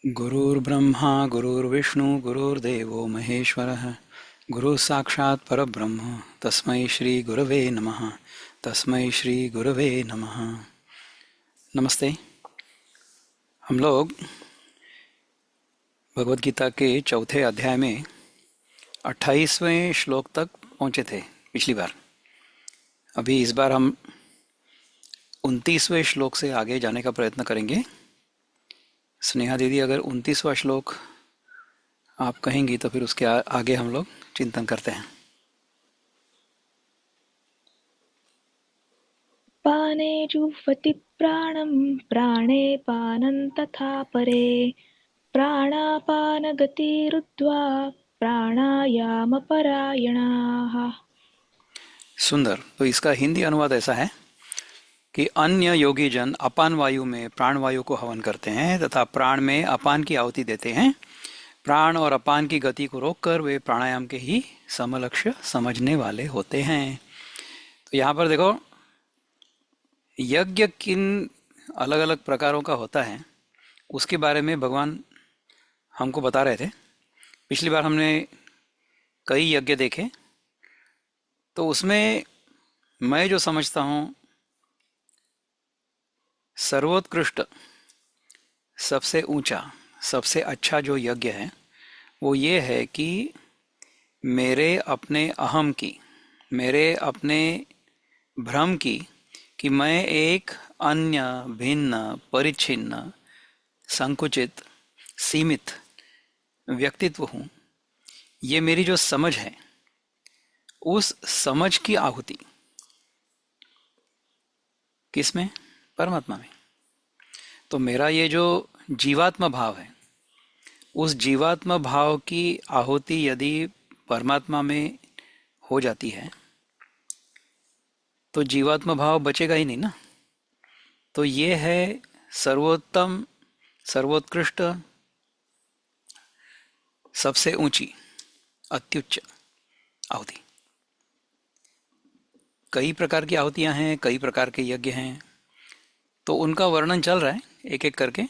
गुरुर्ब्रह्मा गुरुर्विष्णु गुरुर्देवो महेश्वरः गुरुः साक्षात् परब्रह्म तस्मै श्री गुरवे नमः। तस्मै श्री गुरवे नमः। नमस्ते। हम लोग भगवत गीता के चौथे अध्याय में 28वें श्लोक तक पहुंचे थे पिछली बार। अभी इस बार हम 29वें श्लोक से आगे जाने का प्रयत्न करेंगे। स्नेहा दीदी, अगर 29वां श्लोक आप कहेंगी तो फिर उसके आगे हम लोग चिंतन करते हैं। पाने जुह्वति प्राणं प्राणे पानं तथा परे प्राणापानगतिरुद्ध्वा प्राणायामपरायणाः। सुंदर। तो इसका हिंदी अनुवाद ऐसा है कि अन्य योगी जन अपान वायु में प्राण वायु को हवन करते हैं तथा प्राण में अपान की आहुति देते हैं। प्राण और अपान की गति को रोककर वे प्राणायाम के ही समलक्ष्य समझने वाले होते हैं। तो यहाँ पर देखो, यज्ञ किन अलग अलग प्रकारों का होता है उसके बारे में भगवान हमको बता रहे थे। पिछली बार हमने कई यज्ञ देखे, तो उसमें मैं जो समझता हूँ सर्वोत्कृष्ट, सबसे ऊंचा, सबसे अच्छा जो यज्ञ है वो ये है कि मेरे अपने अहम की, मेरे अपने भ्रम की, कि मैं एक अन्य, भिन्न, परिच्छिन्न, संकुचित, सीमित व्यक्तित्व हूँ, ये मेरी जो समझ है, उस समझ की आहुति किसमें? परमात्मा में। तो मेरा ये जो जीवात्मा भाव है, उस जीवात्मा भाव की आहुति यदि परमात्मा में हो जाती है तो जीवात्मा भाव बचेगा ही नहीं ना। तो ये है सर्वोत्तम, सर्वोत्कृष्ट, सबसे ऊंची, अत्युच्च आहुति। कई प्रकार की आहुतियां हैं, कई प्रकार के यज्ञ हैं, तो उनका वर्णन चल रहा है एक एक करके।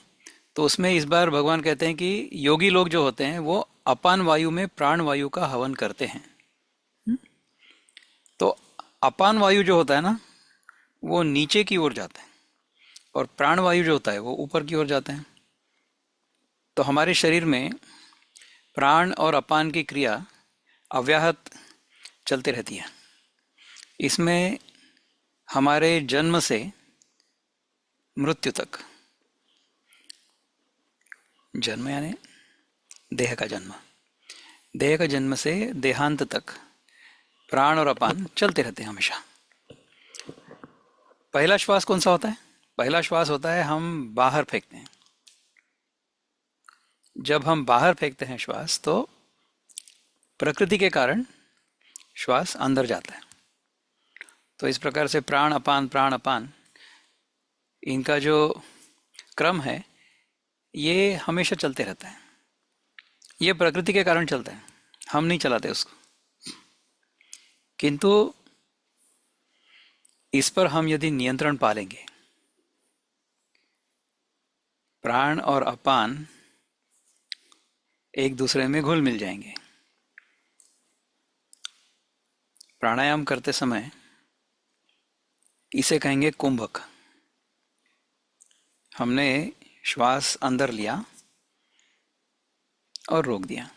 तो उसमें इस बार भगवान कहते हैं कि योगी लोग जो होते हैं वो अपान वायु में प्राण वायु का हवन करते हैं। तो अपान वायु जो होता है ना, वो नीचे की ओर जाता है, और प्राण वायु जो होता है वो ऊपर की ओर जाता है। तो हमारे शरीर में प्राण और अपान की क्रिया अव्याहत चलती रहती है। इसमें हमारे जन्म से मृत्यु तक, जन्म यानी देह का जन्म, देह का जन्म से देहांत तक प्राण और अपान चलते रहते हैं हमेशा। पहला श्वास कौन सा होता है? पहला श्वास होता है हम बाहर फेंकते हैं। जब हम बाहर फेंकते हैं श्वास, तो प्रकृति के कारण श्वास अंदर जाता है। तो इस प्रकार से प्राण अपान इनका जो क्रम है ये हमेशा चलते रहता है। ये प्रकृति के कारण चलता है, हम नहीं चलाते उसको। किंतु इस पर हम यदि नियंत्रण पालेंगे, प्राण और अपान एक दूसरे में घुल मिल जाएंगे। प्राणायाम करते समय इसे कहेंगे कुंभक। हमने श्वास अंदर लिया और रोक दिया।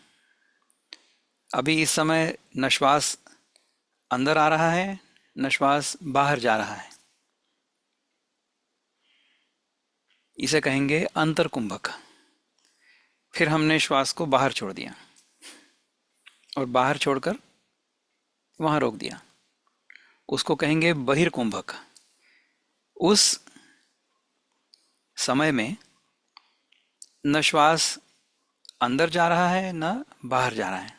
अभी इस समय न श्वास अंदर आ रहा है न श्वास बाहर जा रहा है। इसे कहेंगे अंतर कुंभक। फिर हमने श्वास को बाहर छोड़ दिया और बाहर छोड़कर वहां रोक दिया, उसको कहेंगे बहिर्कुंभक। उस समय में न श्वास अंदर जा रहा है न बाहर जा रहा है।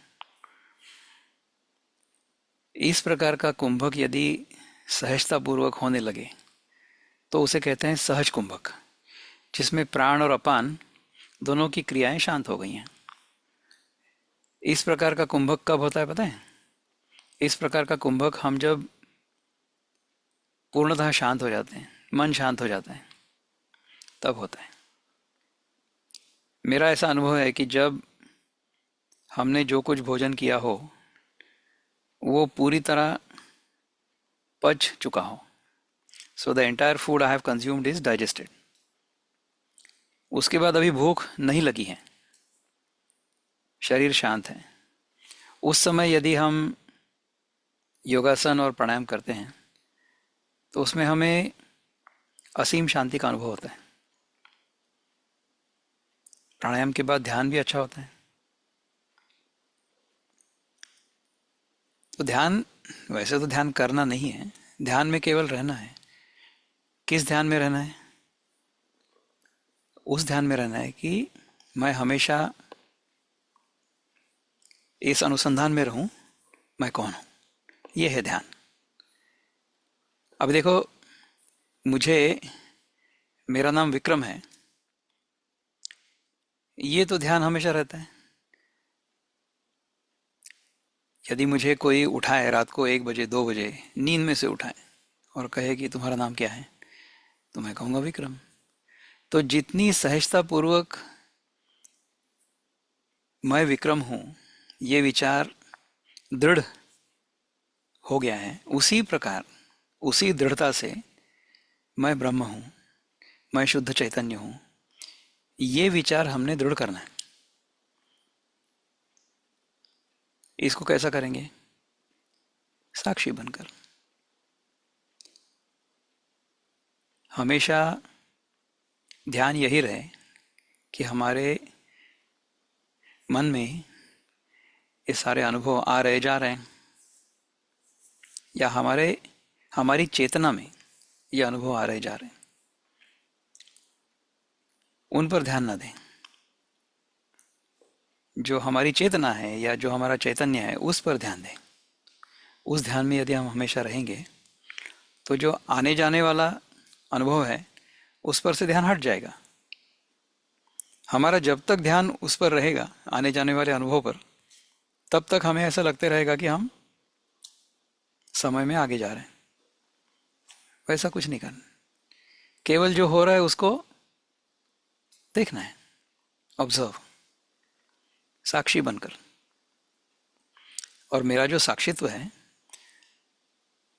इस प्रकार का कुंभक यदि सहजता पूर्वक होने लगे तो उसे कहते हैं सहज कुंभक, जिसमें प्राण और अपान दोनों की क्रियाएं शांत हो गई हैं। इस प्रकार का कुंभक कब होता है पता है? इस प्रकार का कुंभक हम जब पूर्णतः शांत हो जाते हैं, मन शांत हो जाता है, तब होता है। मेरा ऐसा अनुभव है कि जब हमने जो कुछ भोजन किया हो वो पूरी तरह पच चुका हो, so the entire food I have consumed is digested, उसके बाद अभी भूख नहीं लगी है, शरीर शांत है, उस समय यदि हम योगासन और प्राणायाम करते हैं तो उसमें हमें असीम शांति का अनुभव होता है। प्राणायाम के बाद ध्यान भी अच्छा होता है। तो ध्यान, वैसे तो ध्यान करना नहीं है, ध्यान में केवल रहना है। किस ध्यान में रहना है? उस ध्यान में रहना है कि मैं हमेशा इस अनुसंधान में रहूं, मैं कौन हूं। यह है ध्यान। अब देखो, मुझे, मेरा नाम विक्रम है, ये तो ध्यान हमेशा रहता है। यदि मुझे कोई उठाए रात को 1 बजे 2 बजे नींद में से उठाए और कहे कि तुम्हारा नाम क्या है, तो मैं कहूँगा विक्रम। तो जितनी सहजता पूर्वक मैं विक्रम हूँ ये विचार दृढ़ हो गया है, उसी प्रकार, उसी दृढ़ता से मैं ब्रह्म हूँ, मैं शुद्ध चैतन्य हूँ, ये विचार हमने दृढ़ करना है। इसको कैसा करेंगे? साक्षी बनकर। हमेशा ध्यान यही रहे कि हमारे मन में ये सारे अनुभव आ रहे जा रहे हैं, या हमारी चेतना में ये अनुभव आ रहे जा रहे हैं, उन पर ध्यान न दें। जो हमारी चेतना है या जो हमारा चैतन्य है उस पर ध्यान दें। उस ध्यान में यदि हम हमेशा रहेंगे तो जो आने जाने वाला अनुभव है उस पर से ध्यान हट जाएगा। हमारा जब तक ध्यान उस पर रहेगा, आने जाने वाले अनुभव पर, तब तक हमें ऐसा लगते रहेगा कि हम समय में आगे जा रहे हैं। वैसा कुछ नहीं करना, केवल जो हो रहा है उसको देखना है, ऑब्जर्व, साक्षी बनकर। और मेरा जो साक्षित्व है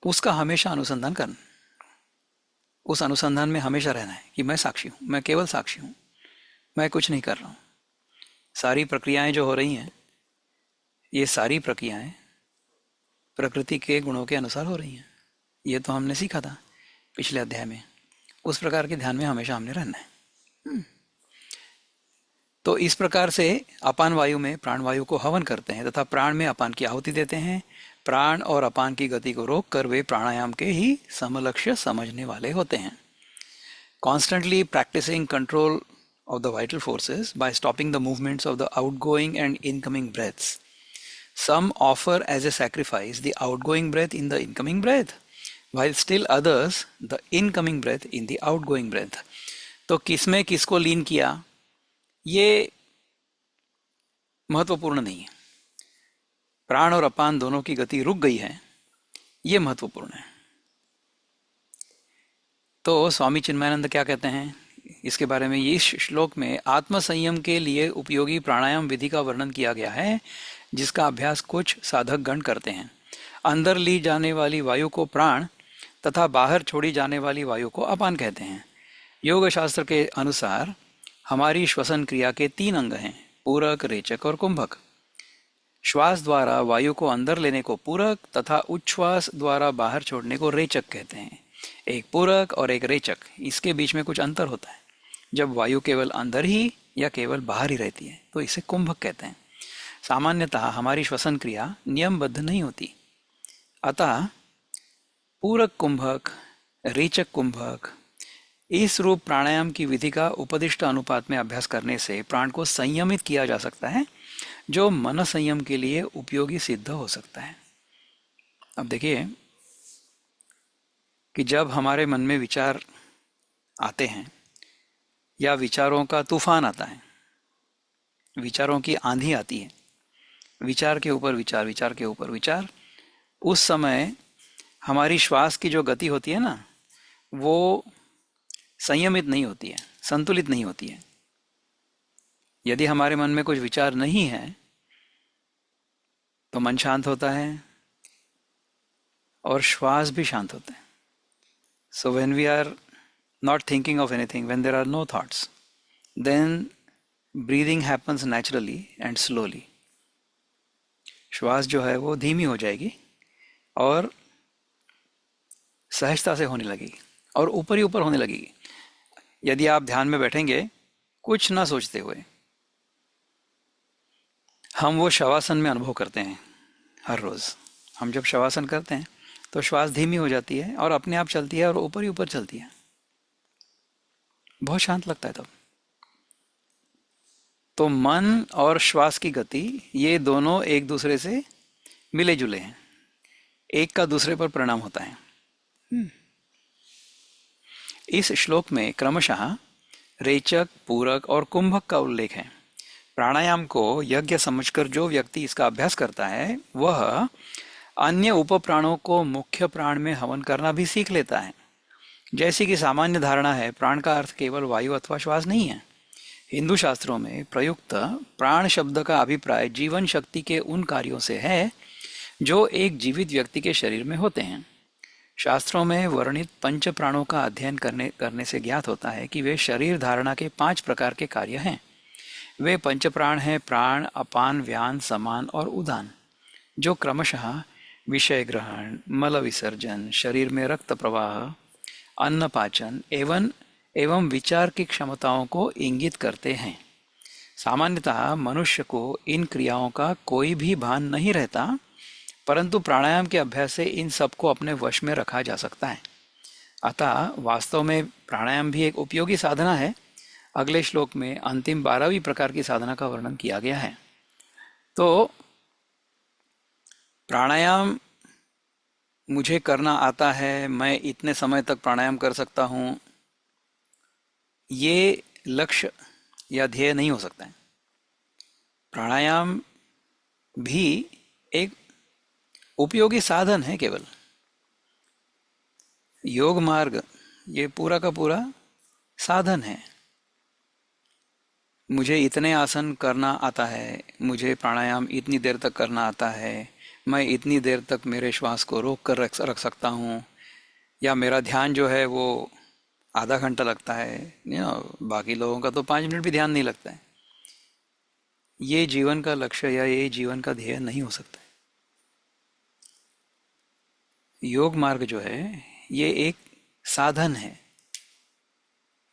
उसका हमेशा अनुसंधान करना, उस अनुसंधान में हमेशा रहना है कि मैं साक्षी हूं, मैं केवल साक्षी हूं, मैं कुछ नहीं कर रहा हूं। सारी प्रक्रियाएं जो हो रही हैं, ये सारी प्रक्रियाएं प्रकृति के गुणों के अनुसार हो रही हैं। ये तो हमने सीखा था पिछले अध्याय में। उस प्रकार के ध्यान में हमेशा हमने रहना है। तो इस प्रकार से अपान वायु में प्राण वायु को हवन करते हैं तथा प्राण में अपान की आहुति देते हैं। प्राण और अपान की गति को रोक कर वे प्राणायाम के ही समलक्ष्य समझने वाले होते हैं। Constantly practicing control of the vital forces by stopping the movements of the outgoing and incoming breaths. Some offer as a sacrifice the outgoing breath in the incoming breath, while still others the incoming breath in the outgoing breath. तो किसमें किसको लीन किया ये महत्वपूर्ण नहीं है। प्राण और अपान दोनों की गति रुक गई है, ये महत्वपूर्ण है। तो स्वामी चिन्मयानंद क्या कहते हैं इसके बारे में? इस श्लोक में आत्म संयम के लिए उपयोगी प्राणायाम विधि का वर्णन किया गया है, जिसका अभ्यास कुछ साधक गण करते हैं। अंदर ली जाने वाली वायु को प्राण तथा बाहर छोड़ी जाने वाली वायु को अपान कहते हैं। योग शास्त्र के अनुसार हमारी श्वसन क्रिया के 3 अंग हैं, पूरक, रेचक और कुंभक। श्वास द्वारा वायु को अंदर लेने को पूरक तथा उच्छ्वास द्वारा बाहर छोड़ने को रेचक कहते हैं। एक पूरक और एक रेचक, इसके बीच में कुछ अंतर होता है। जब वायु केवल अंदर ही या केवल बाहर ही रहती है तो इसे कुंभक कहते हैं। सामान्यतः हमारी श्वसन क्रिया नियमबद्ध नहीं होती, अतः पूरक कुंभक, रेचक कुंभक, इस रूप प्राणायाम की विधि का उपदिष्ट अनुपात में अभ्यास करने से प्राण को संयमित किया जा सकता है, जो मन संयम के लिए उपयोगी सिद्ध हो सकता है। अब देखिए कि जब हमारे मन में विचार आते हैं या विचारों का तूफान आता है, विचारों की आंधी आती है, विचार के ऊपर विचार, विचार के ऊपर विचार, उस समय हमारी श्वास की जो गति होती है ना, वो संयमित नहीं होती है, संतुलित नहीं होती है। यदि हमारे मन में कुछ विचार नहीं है तो मन शांत होता है और श्वास भी शांत होता है. So when we are not thinking of anything, when there are no thoughts, then breathing happens naturally and slowly. श्वास जो है वो धीमी हो जाएगी और सहजता से होने लगेगी और ऊपर ही ऊपर होने लगेगी. यदि आप ध्यान में बैठेंगे कुछ ना सोचते हुए, हम वो शवासन में अनुभव करते हैं हर रोज. हम जब शवासन करते हैं तो श्वास धीमी हो जाती है और अपने आप चलती है और ऊपर ही ऊपर चलती है. बहुत शांत लगता है तब. तो मन और श्वास की गति ये दोनों एक दूसरे से मिले जुले हैं. एक का दूसरे पर परिणाम होता है. इस श्लोक में क्रमशः रेचक, पूरक और कुंभक का उल्लेख है. प्राणायाम को यज्ञ समझकर जो व्यक्ति इसका अभ्यास करता है वह अन्य उपप्राणों को मुख्य प्राण में हवन करना भी सीख लेता है. जैसी कि सामान्य धारणा है, प्राण का अर्थ केवल वायु अथवा श्वास नहीं है. हिंदू शास्त्रों में प्रयुक्त प्राण शब्द का अभिप्राय जीवन शक्ति के उन कार्यों से है जो एक जीवित व्यक्ति के शरीर में होते हैं. शास्त्रों में वर्णित पंच प्राणों का अध्ययन करने से ज्ञात होता है कि वे शरीर धारणा के 5 प्रकार के कार्य हैं. वे पंच प्राण हैं प्राण, अपान, व्यान, समान और उदान, जो क्रमशः विषय ग्रहण, मल विसर्जन, शरीर में रक्त प्रवाह, अन्न पाचन एवं विचार की क्षमताओं को इंगित करते हैं. सामान्यतः मनुष्य को इन क्रियाओं का कोई भी भान नहीं रहता, परंतु प्राणायाम के अभ्यास से इन सबको अपने वश में रखा जा सकता है. अतः वास्तव में प्राणायाम भी एक उपयोगी साधना है. अगले श्लोक में अंतिम 12वीं प्रकार की साधना का वर्णन किया गया है. तो प्राणायाम मुझे करना आता है, मैं इतने समय तक प्राणायाम कर सकता हूँ, ये लक्ष्य या ध्येय नहीं हो सकता है. प्राणायाम भी एक उपयोगी साधन है केवल. योग मार्ग ये पूरा का पूरा साधन है. मुझे इतने आसन करना आता है, मुझे प्राणायाम इतनी देर तक करना आता है, मैं इतनी देर तक मेरे श्वास को रोक कर रख सकता हूँ, या मेरा ध्यान जो है वो आधा घंटा लगता है. बाकी लोगों का तो 5 मिनट भी ध्यान नहीं लगता है. ये जीवन का लक्ष्य या ये जीवन का ध्येय नहीं हो सकता. योग मार्ग जो है ये एक साधन है.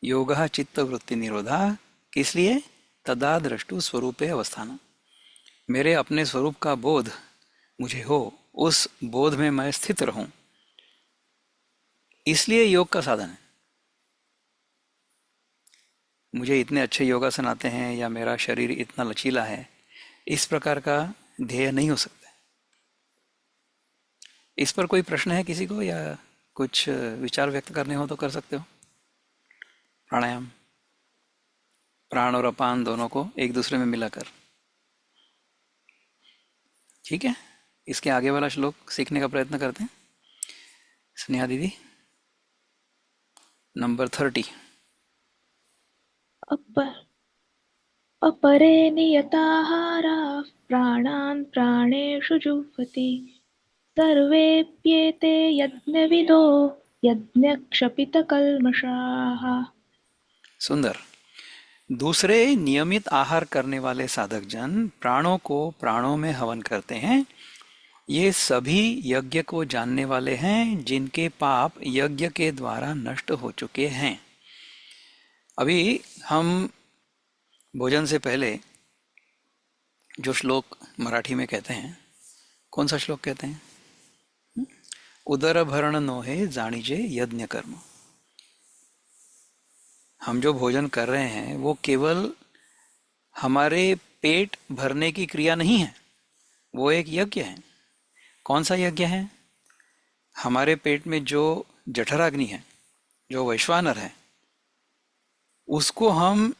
योगः चित्त वृत्ति निरोधा, किस लिए? तदा द्रष्टु स्वरूपे अवस्थान. मेरे अपने स्वरूप का बोध मुझे हो, उस बोध में मैं स्थित रहूं, इसलिए योग का साधन है. मुझे इतने अच्छे योगासन आते हैं या मेरा शरीर इतना लचीला है, इस प्रकार का ध्येय नहीं हो सकता. इस पर कोई प्रश्न है किसी को, या कुछ विचार व्यक्त करने हो तो कर सकते हो. प्राणायाम, प्राण और अपान दोनों को एक दूसरे में मिलाकर. ठीक है, इसके आगे वाला श्लोक सीखने का प्रयत्न करते हैं. स्नेहा दीदी, नंबर 30. अपरे नियताहाराः प्राणान् प्राणेषु जुह्वति सर्वेप्येते यज्ञविदो यज्ञक्षपितकल्मषाः. सुंदर. दूसरे नियमित आहार करने वाले साधक जन प्राणों को प्राणों में हवन करते हैं. ये सभी यज्ञ को जानने वाले हैं जिनके पाप यज्ञ के द्वारा नष्ट हो चुके हैं. अभी हम भोजन से पहले जो श्लोक मराठी में कहते हैं, कौन सा श्लोक कहते हैं? उदर भरण नोहे जानीजे यज्ञ कर्म. हम जो भोजन कर रहे हैं वो केवल हमारे पेट भरने की क्रिया नहीं है, वो एक यज्ञ है. कौन सा यज्ञ है? हमारे पेट में जो जठराग्नि है, जो वैश्वानर है, उसको हम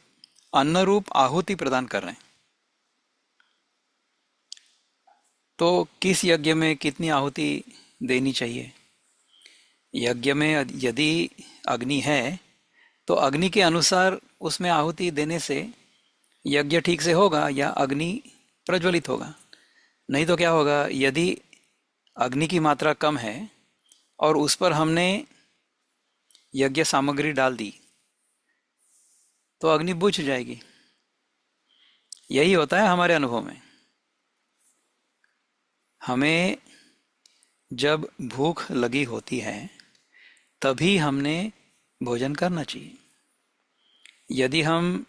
अन्न रूप आहुति प्रदान कर रहे हैं. तो किस यज्ञ में कितनी आहुति देनी चाहिए? यज्ञ में यदि अग्नि है तो अग्नि के अनुसार उसमें आहुति देने से यज्ञ ठीक से होगा या अग्नि प्रज्वलित होगा। नहीं तो क्या होगा, यदि अग्नि की मात्रा कम है और उस पर हमने यज्ञ सामग्री डाल दी तो अग्नि बुझ जाएगी। यही होता है हमारे अनुभव में। हमें जब भूख लगी होती है तभी हमने भोजन करना चाहिए। यदि हम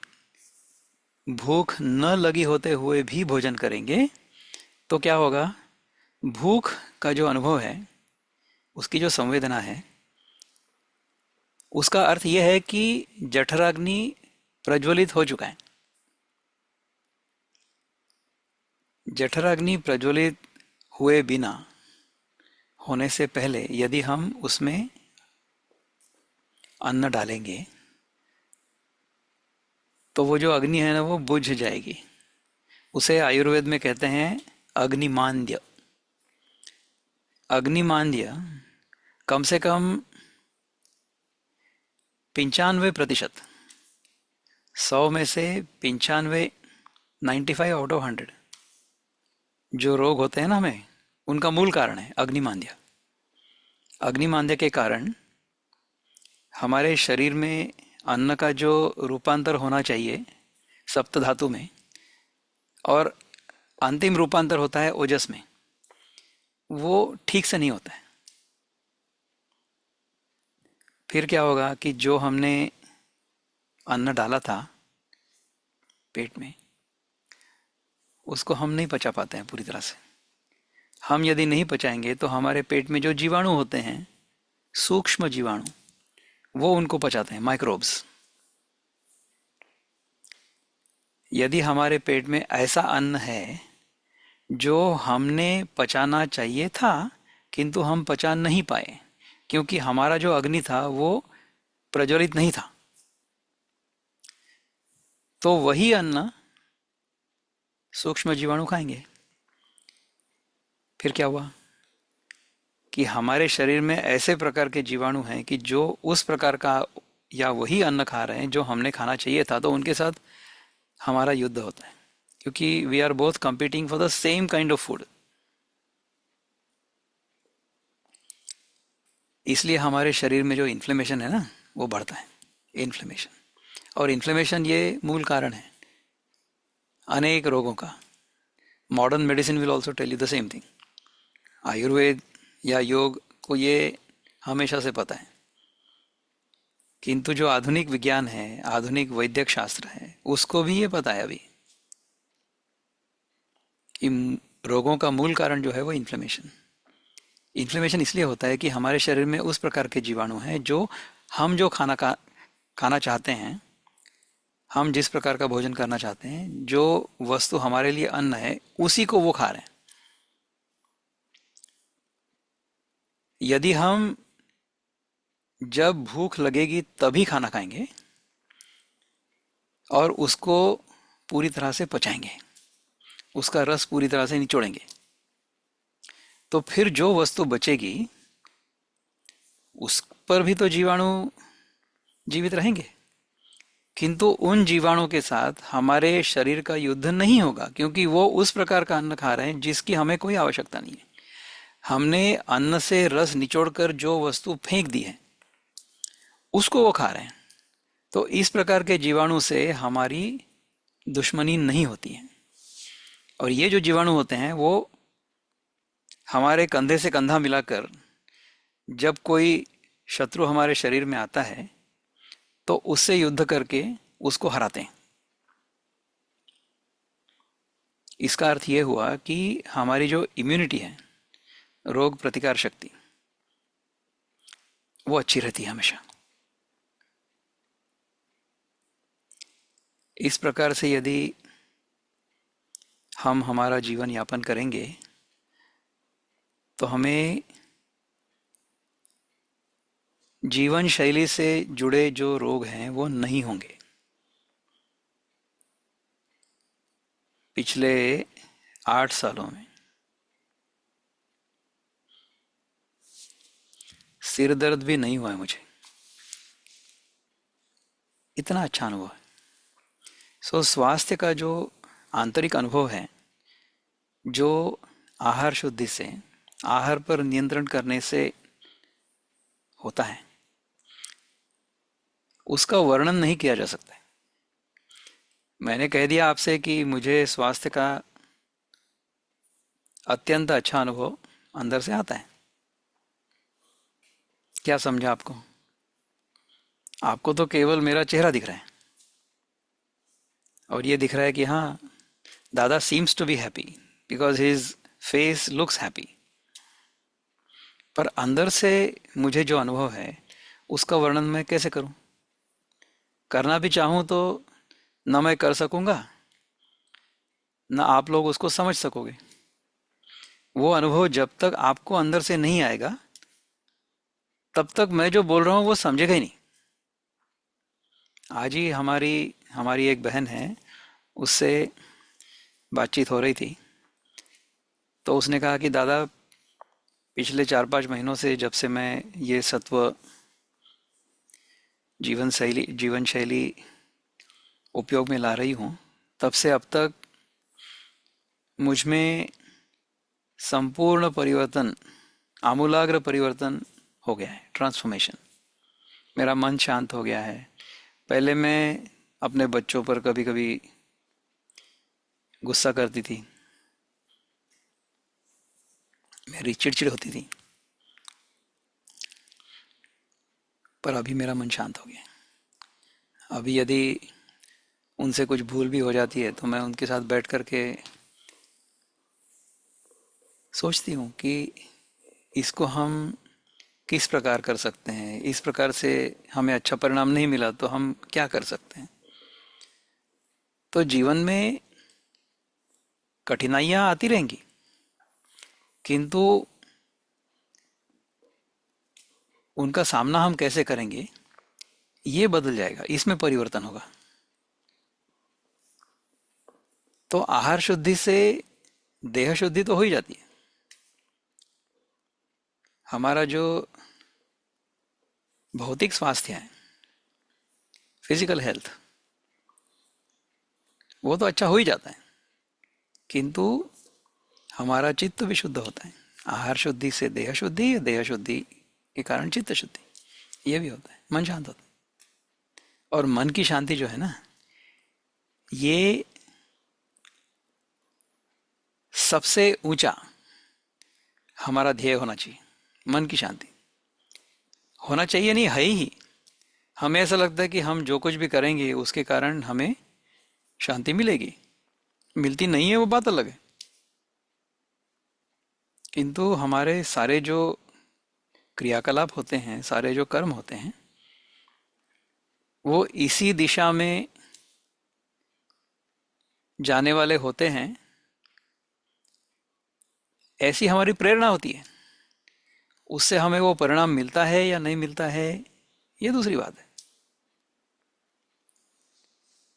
भूख न लगी होते हुए भी भोजन करेंगे तो क्या होगा, भूख का जो अनुभव है, उसकी जो संवेदना है, उसका अर्थ यह है कि जठराग्नि प्रज्वलित हो चुका है। जठराग्नि प्रज्वलित हुए बिना, होने से पहले यदि हम उसमें अन्न डालेंगे तो वो जो अग्नि है ना, वो बुझ जाएगी। उसे आयुर्वेद में कहते हैं अग्निमांद्य। अग्निमांद्य कम से कम 95%, 100 में से 95, 95 आउट ऑफ 100 जो रोग होते हैं ना हमें, उनका मूल कारण है अग्निमांद्य। अग्निमांद्य के कारण हमारे शरीर में अन्न का जो रूपांतर होना चाहिए सप्त धातु में, और अंतिम रूपांतर होता है ओजस में, वो ठीक से नहीं होता है। फिर क्या होगा कि जो हमने अन्न डाला था पेट में, उसको हम नहीं पचा पाते हैं पूरी तरह से। हम यदि नहीं पचाएंगे तो हमारे पेट में जो जीवाणु होते हैं, सूक्ष्म जीवाणु, वो उनको पचाते हैं, माइक्रोब्स। यदि हमारे पेट में ऐसा अन्न है जो हमने पचाना चाहिए था किंतु हम पचा नहीं पाए क्योंकि हमारा जो अग्नि था वो प्रज्वलित नहीं था, तो वही अन्न सूक्ष्म जीवाणु खाएंगे। फिर क्या हुआ कि हमारे शरीर में ऐसे प्रकार के जीवाणु हैं कि जो उस प्रकार का या वही अन्न खा रहे हैं जो हमने खाना चाहिए था, तो उनके साथ हमारा युद्ध होता है क्योंकि we are both competing for the same kind of food. इसलिए हमारे शरीर में जो इन्फ्लेमेशन है ना, वो बढ़ता है, इन्फ्लेमेशन। और इन्फ्लेमेशन ये मूल कारण है अनेक रोगों का। Modern medicine will also tell you the same thing. Ayurveda या योग को ये हमेशा से पता है, किंतु जो आधुनिक विज्ञान है, आधुनिक वैद्यक शास्त्र है, उसको भी ये पता है अभी कि रोगों का मूल कारण जो है वो इन्फ्लेमेशन। इन्फ्लेमेशन इसलिए होता है कि हमारे शरीर में उस प्रकार के जीवाणु हैं जो हम जो खाना चाहते हैं, हम जिस प्रकार का भोजन करना चाहते हैं, जो वस्तु हमारे लिए अन्न है, उसी को वो खा रहे हैं। यदि हम जब भूख लगेगी तभी खाना खाएंगे और उसको पूरी तरह से पचाएंगे, उसका रस पूरी तरह से निचोड़ेंगे, तो फिर जो वस्तु बचेगी उस पर भी तो जीवाणु जीवित रहेंगे, किंतु उन जीवाणु के साथ हमारे शरीर का युद्ध नहीं होगा क्योंकि वो उस प्रकार का अन्न खा रहे हैं जिसकी हमें कोई आवश्यकता नहीं है। हमने अन्न से रस निचोड़कर जो वस्तु फेंक दी है उसको वो खा रहे हैं। तो इस प्रकार के जीवाणु से हमारी दुश्मनी नहीं होती है। और ये जो जीवाणु होते हैं वो हमारे कंधे से कंधा मिलाकर जब कोई शत्रु हमारे शरीर में आता है तो उससे युद्ध करके उसको हराते हैं। इसका अर्थ ये हुआ कि हमारी जो इम्यूनिटी है, रोग प्रतिकार शक्ति, वो अच्छी रहती है हमेशा। इस प्रकार से यदि हम हमारा जीवन यापन करेंगे तो हमें जीवन शैली से जुड़े जो रोग हैं वो नहीं होंगे। पिछले 8 सालों में सिर दर्द भी नहीं हुआ है मुझे, इतना अच्छा अनुभव है। सो स्वास्थ्य का जो आंतरिक अनुभव है, जो आहार शुद्धि से, आहार पर नियंत्रण करने से होता है, उसका वर्णन नहीं किया जा सकता है। मैंने कह दिया आपसे कि मुझे स्वास्थ्य का अत्यंत अच्छा अनुभव अंदर से आता है। क्या समझा आपको? आपको तो केवल मेरा चेहरा दिख रहा है और ये दिख रहा है कि हाँ, दादा seems to be happy because his face looks happy. पर अंदर से मुझे जो अनुभव है उसका वर्णन मैं कैसे करूं? करना भी चाहूं तो न मैं कर सकूंगा, न आप लोग उसको समझ सकोगे। वो अनुभव जब तक आपको अंदर से नहीं आएगा, तब तक मैं जो बोल रहा हूँ वो समझेगा ही नहीं। आज ही हमारी हमारी एक बहन है, उससे बातचीत हो रही थी, तो उसने कहा कि दादा, पिछले 4-5 महीनों से जब से मैं ये सत्व जीवन शैली उपयोग में ला रही हूँ, तब से अब तक मुझ में संपूर्ण परिवर्तन, आमूलाग्र परिवर्तन हो गया है, ट्रांसफॉर्मेशन। मेरा मन शांत हो गया है। पहले मैं अपने बच्चों पर कभी कभी गुस्सा करती थी, मेरी चिड़चिड़ होती थी, पर अभी मेरा मन शांत हो गया। अभी यदि उनसे कुछ भूल भी हो जाती है तो मैं उनके साथ बैठ कर के सोचती हूँ कि इसको हम किस प्रकार कर सकते हैं, इस प्रकार से हमें अच्छा परिणाम नहीं मिला तो हम क्या कर सकते हैं। तो जीवन में कठिनाइयाँ आती रहेंगी, किंतु उनका सामना हम कैसे करेंगे, ये बदल जाएगा, इसमें परिवर्तन होगा। तो आहार शुद्धि से देह शुद्धि तो हो ही जाती है। हमारा जो भौतिक स्वास्थ्य है, फिजिकल हेल्थ, वो तो अच्छा हो ही जाता है, किंतु हमारा चित्त भी शुद्ध होता है। आहार शुद्धि से देह शुद्धि, देह शुद्धि के कारण चित्त शुद्धि, ये भी होता है, मन शांत होता है। और मन की शांति जो है ना, ये सबसे ऊंचा हमारा ध्येय होना चाहिए। मन की शांति होना चाहिए, नहीं है ही। हमें ऐसा लगता है कि हम जो कुछ भी करेंगे उसके कारण हमें शांति मिलेगी, मिलती नहीं है, वो बात अलग है। किंतु हमारे सारे जो क्रियाकलाप होते हैं, सारे जो कर्म होते हैं, वो इसी दिशा में जाने वाले होते हैं। ऐसी हमारी प्रेरणा होती है। उससे हमें वो परिणाम मिलता है या नहीं मिलता है, ये दूसरी बात है।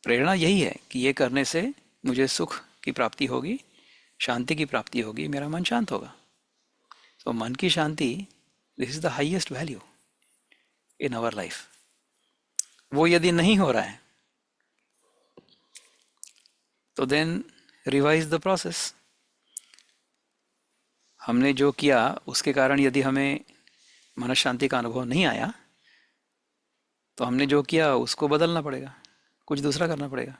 प्रेरणा यही है कि ये करने से मुझे सुख की प्राप्ति होगी, शांति की प्राप्ति होगी, मेरा मन शांत होगा। तो मन की शांति, this is the highest value in our life. वो यदि नहीं हो रहा है तो देन रिवाइज द प्रोसेस। हमने जो किया उसके कारण यदि हमें मन शांति का अनुभव नहीं आया, तो हमने जो किया उसको बदलना पड़ेगा, कुछ दूसरा करना पड़ेगा।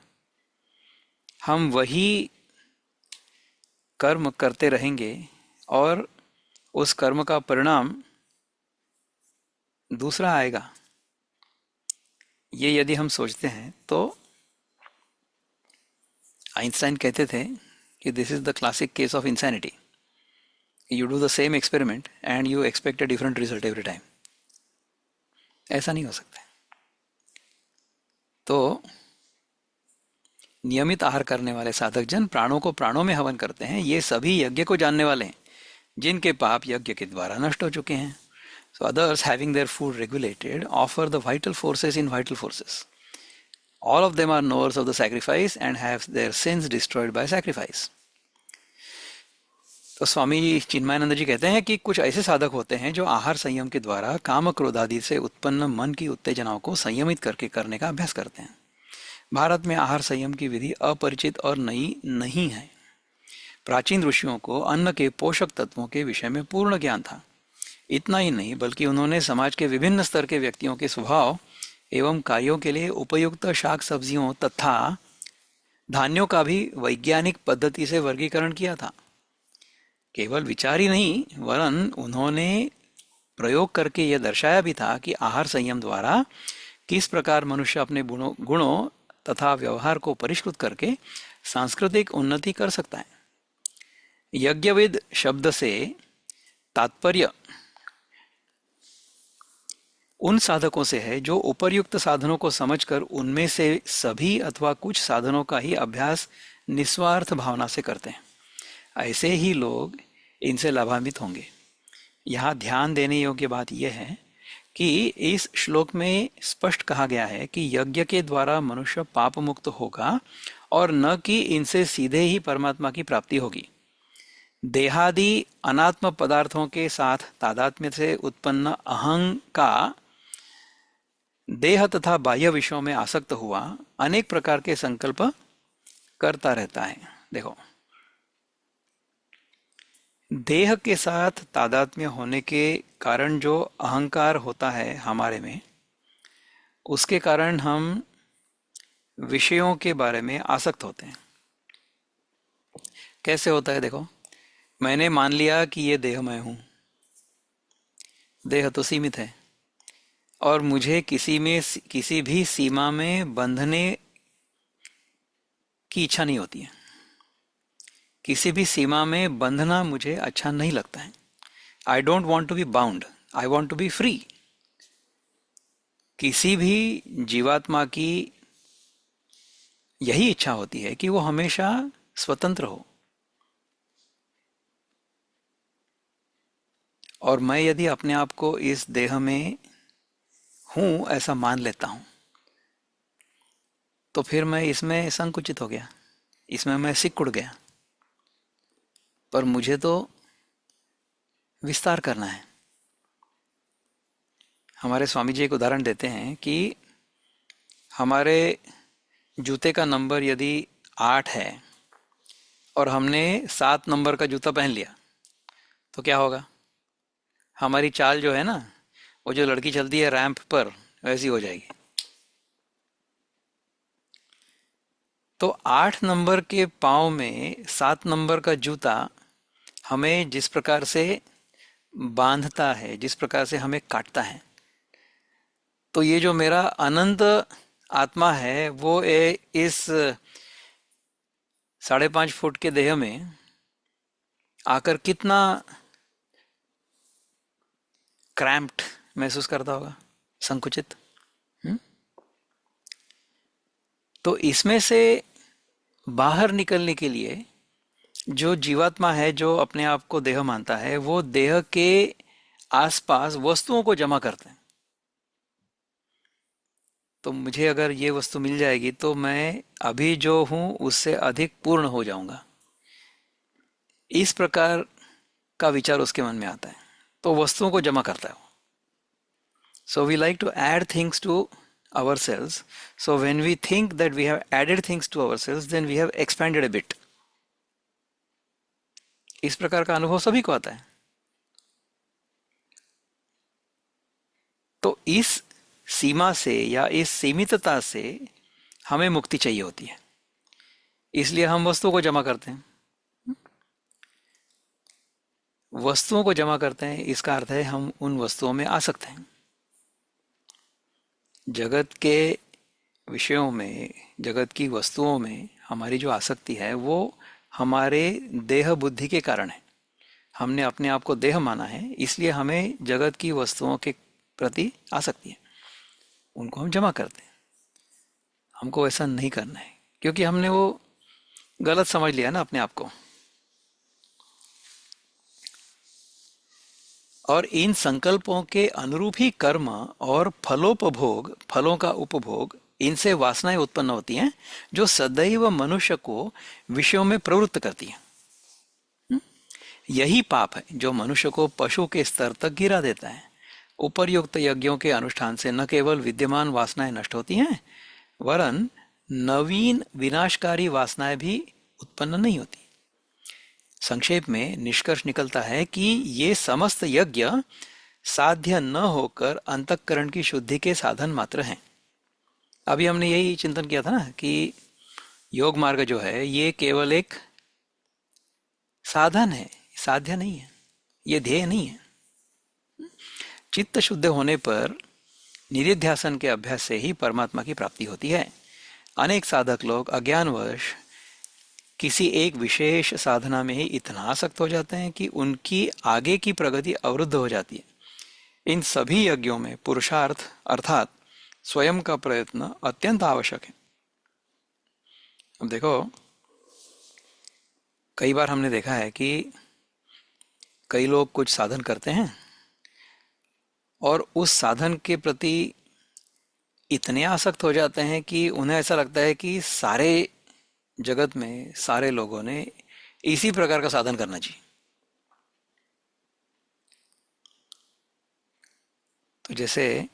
हम वही कर्म करते रहेंगे और उस कर्म का परिणाम दूसरा आएगा, ये यदि हम सोचते हैं तो आइंस्टाइन कहते थे कि this is the classic case of insanity. You do the same experiment and you expect a different result every time. ऐसा नहीं हो सकता। तो नियमित आहार करने वाले साधक जन प्राणों को प्राणों में हवन करते हैं। ये सभी यज्ञ को जानने वाले हैं, जिनके पाप यज्ञ के द्वारा नष्ट हो चुके हैं। So others having their food regulated offer the vital forces in vital forces. All of them are knowers of the sacrifice and have their sins destroyed by sacrifice. तो स्वामी चिन्मयानंद जी कहते हैं कि कुछ ऐसे साधक होते हैं जो आहार संयम के द्वारा काम क्रोध आदि से उत्पन्न मन की उत्तेजनाओं को संयमित करके करने का अभ्यास करते हैं। भारत में आहार संयम की विधि अपरिचित और नई नहीं है। प्राचीन ऋषियों को अन्न के पोषक तत्वों के विषय में पूर्ण ज्ञान था। इतना ही नहीं बल्कि उन्होंने समाज के विभिन्न स्तर के व्यक्तियों के स्वभाव एवं कार्यों के लिए उपयुक्त शाक सब्जियों तथा धान्यों का भी वैज्ञानिक पद्धति से वर्गीकरण किया था। केवल विचार ही नहीं वरन उन्होंने प्रयोग करके यह दर्शाया भी था कि आहार संयम द्वारा किस प्रकार मनुष्य अपने गुणों तथा व्यवहार को परिष्कृत करके सांस्कृतिक उन्नति कर सकता है। यज्ञविद शब्द से तात्पर्य उन साधकों से है जो उपर्युक्त साधनों को समझकर उनमें से सभी अथवा कुछ साधनों का ही अभ्यास निस्वार्थ भावना से करते हैं। ऐसे ही लोग इनसे लाभान्वित होंगे। यहाँ ध्यान देने योग्य बात यह है कि इस श्लोक में स्पष्ट कहा गया है कि यज्ञ के द्वारा मनुष्य पाप मुक्त होगा और न कि इनसे सीधे ही परमात्मा की प्राप्ति होगी। देहादि अनात्म पदार्थों के साथ तादात्म्य से उत्पन्न अहं का देह तथा बाह्य विषयों में आसक्त हुआ अनेक प्रकार के संकल्प करता रहता है। देखो, देह के साथ तादात्म्य होने के कारण जो अहंकार होता है हमारे में, उसके कारण हम विषयों के बारे में आसक्त होते हैं। कैसे होता है? देखो, मैंने मान लिया कि ये देह मैं हूं। देह तो सीमित है और मुझे किसी भी सीमा में बंधने की इच्छा नहीं होती है। किसी भी सीमा में बंधना मुझे अच्छा नहीं लगता है। I don't want to be bound, I want to be free. किसी भी जीवात्मा की यही इच्छा होती है कि वो हमेशा स्वतंत्र हो। और मैं यदि अपने आप को इस देह में हूं ऐसा मान लेता हूं तो फिर मैं इसमें संकुचित हो गया, इसमें मैं सिकुड़ गया। पर मुझे तो विस्तार करना है। हमारे स्वामी जी एक उदाहरण देते हैं कि हमारे जूते का नंबर यदि 8 है और हमने 7 नंबर का जूता पहन लिया तो क्या होगा? हमारी चाल जो है ना, वो जो लड़की चलती है रैंप पर, वैसी हो जाएगी। तो 8 नंबर के पाँव में 7 नंबर का जूता हमें जिस प्रकार से बांधता है, जिस प्रकार से हमें काटता है, तो ये जो मेरा अनंत आत्मा है वो इस 5.5 फुट के देह में आकर कितना क्रैम्प्ड महसूस करता होगा, संकुचित। तो इसमें से बाहर निकलने के लिए जो जीवात्मा है, जो अपने आप को देह मानता है, वो देह के आसपास वस्तुओं को जमा करते हैं। तो मुझे अगर ये वस्तु मिल जाएगी तो मैं अभी जो हूं उससे अधिक पूर्ण हो जाऊंगा, इस प्रकार का विचार उसके मन में आता है। तो वस्तुओं को जमा करता है। So we like to add things to ourselves. So when we think that we have added things to ourselves, then we have expanded a bit. इस प्रकार का अनुभव सभी को आता है। तो इस सीमा से या इस सीमितता से हमें मुक्ति चाहिए होती है, इसलिए हम वस्तुओं को जमा करते हैं। वस्तुओं को जमा करते हैं, इसका अर्थ है हम उन वस्तुओं में आसक्त हैं। जगत के विषयों में, जगत की वस्तुओं में हमारी जो आसक्ति है वो हमारे देह बुद्धि के कारण है। हमने अपने आप को देह माना है, इसलिए हमें जगत की वस्तुओं के प्रति आसक्ति है, उनको हम जमा करते हैं। हमको ऐसा नहीं करना है, क्योंकि हमने वो गलत समझ लिया ना अपने आप को। और इन संकल्पों के अनुरूप ही कर्म और फलोपभोग, फलों का उपभोग, इनसे वासनाएं उत्पन्न होती हैं जो सदैव मनुष्य को विषयों में प्रवृत्त करती हैं। यही पाप है जो मनुष्य को पशु के स्तर तक गिरा देता है। उपर्युक्त यज्ञों के अनुष्ठान से न केवल विद्यमान वासनाएं नष्ट होती हैं, वरन नवीन विनाशकारी वासनाएं भी उत्पन्न नहीं होती। संक्षेप में निष्कर्ष निकलता है कि ये समस्त यज्ञ साध्य न होकर अंतःकरण की शुद्धि के साधन मात्र हैं। अभी हमने यही चिंतन किया था ना कि योग मार्ग जो है ये केवल एक साधन है, साध्य नहीं है, ये ध्येय नहीं है। चित्त शुद्ध होने पर निधिध्यासन के अभ्यास से ही परमात्मा की प्राप्ति होती है। अनेक साधक लोग अज्ञानवश किसी एक विशेष साधना में ही इतना आसक्त हो जाते हैं कि उनकी आगे की प्रगति अवरुद्ध हो जाती है। इन सभी यज्ञों में पुरुषार्थ अर्थात स्वयं का प्रयत्न अत्यंत आवश्यक है। अब देखो, कई बार हमने देखा है कि कई लोग कुछ साधन करते हैं और उस साधन के प्रति इतने आसक्त हो जाते हैं कि उन्हें ऐसा लगता है कि सारे जगत में सारे लोगों ने इसी प्रकार का साधन करना चाहिए। तो जैसे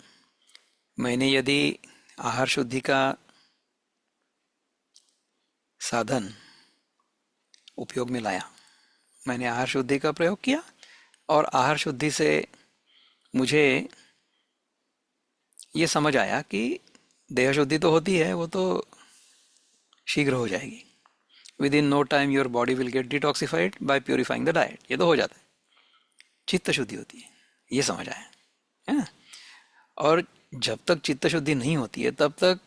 मैंने यदि आहार शुद्धि का साधन उपयोग में लाया, मैंने आहार शुद्धि का प्रयोग किया और आहार शुद्धि से मुझे ये समझ आया कि देह शुद्धि तो होती है, वो तो शीघ्र हो जाएगी। Within no time your body will get detoxified by purifying the diet, ये तो हो जाता है। चित्त शुद्धि होती है, ये समझ आया है ना। और जब तक चित्त शुद्धि नहीं होती है तब तक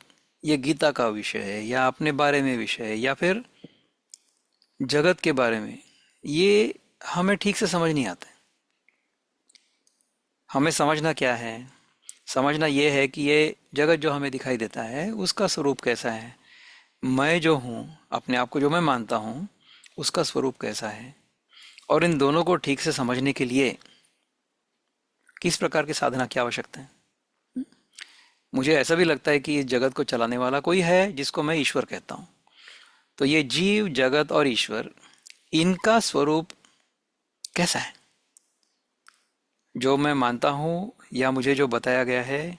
ये गीता का विषय है या अपने बारे में विषय है या फिर जगत के बारे में, ये हमें ठीक से समझ नहीं आता है। हमें समझना क्या है? समझना ये है कि ये जगत जो हमें दिखाई देता है उसका स्वरूप कैसा है, मैं जो हूँ, अपने आप को जो मैं मानता हूँ, उसका स्वरूप कैसा है। और इन दोनों को ठीक से समझने के लिए किस प्रकार की साधना की आवश्यकता है। मुझे ऐसा भी लगता है कि इस जगत को चलाने वाला कोई है जिसको मैं ईश्वर कहता हूँ। तो ये जीव, जगत और ईश्वर, इनका स्वरूप कैसा है? जो मैं मानता हूँ या मुझे जो बताया गया है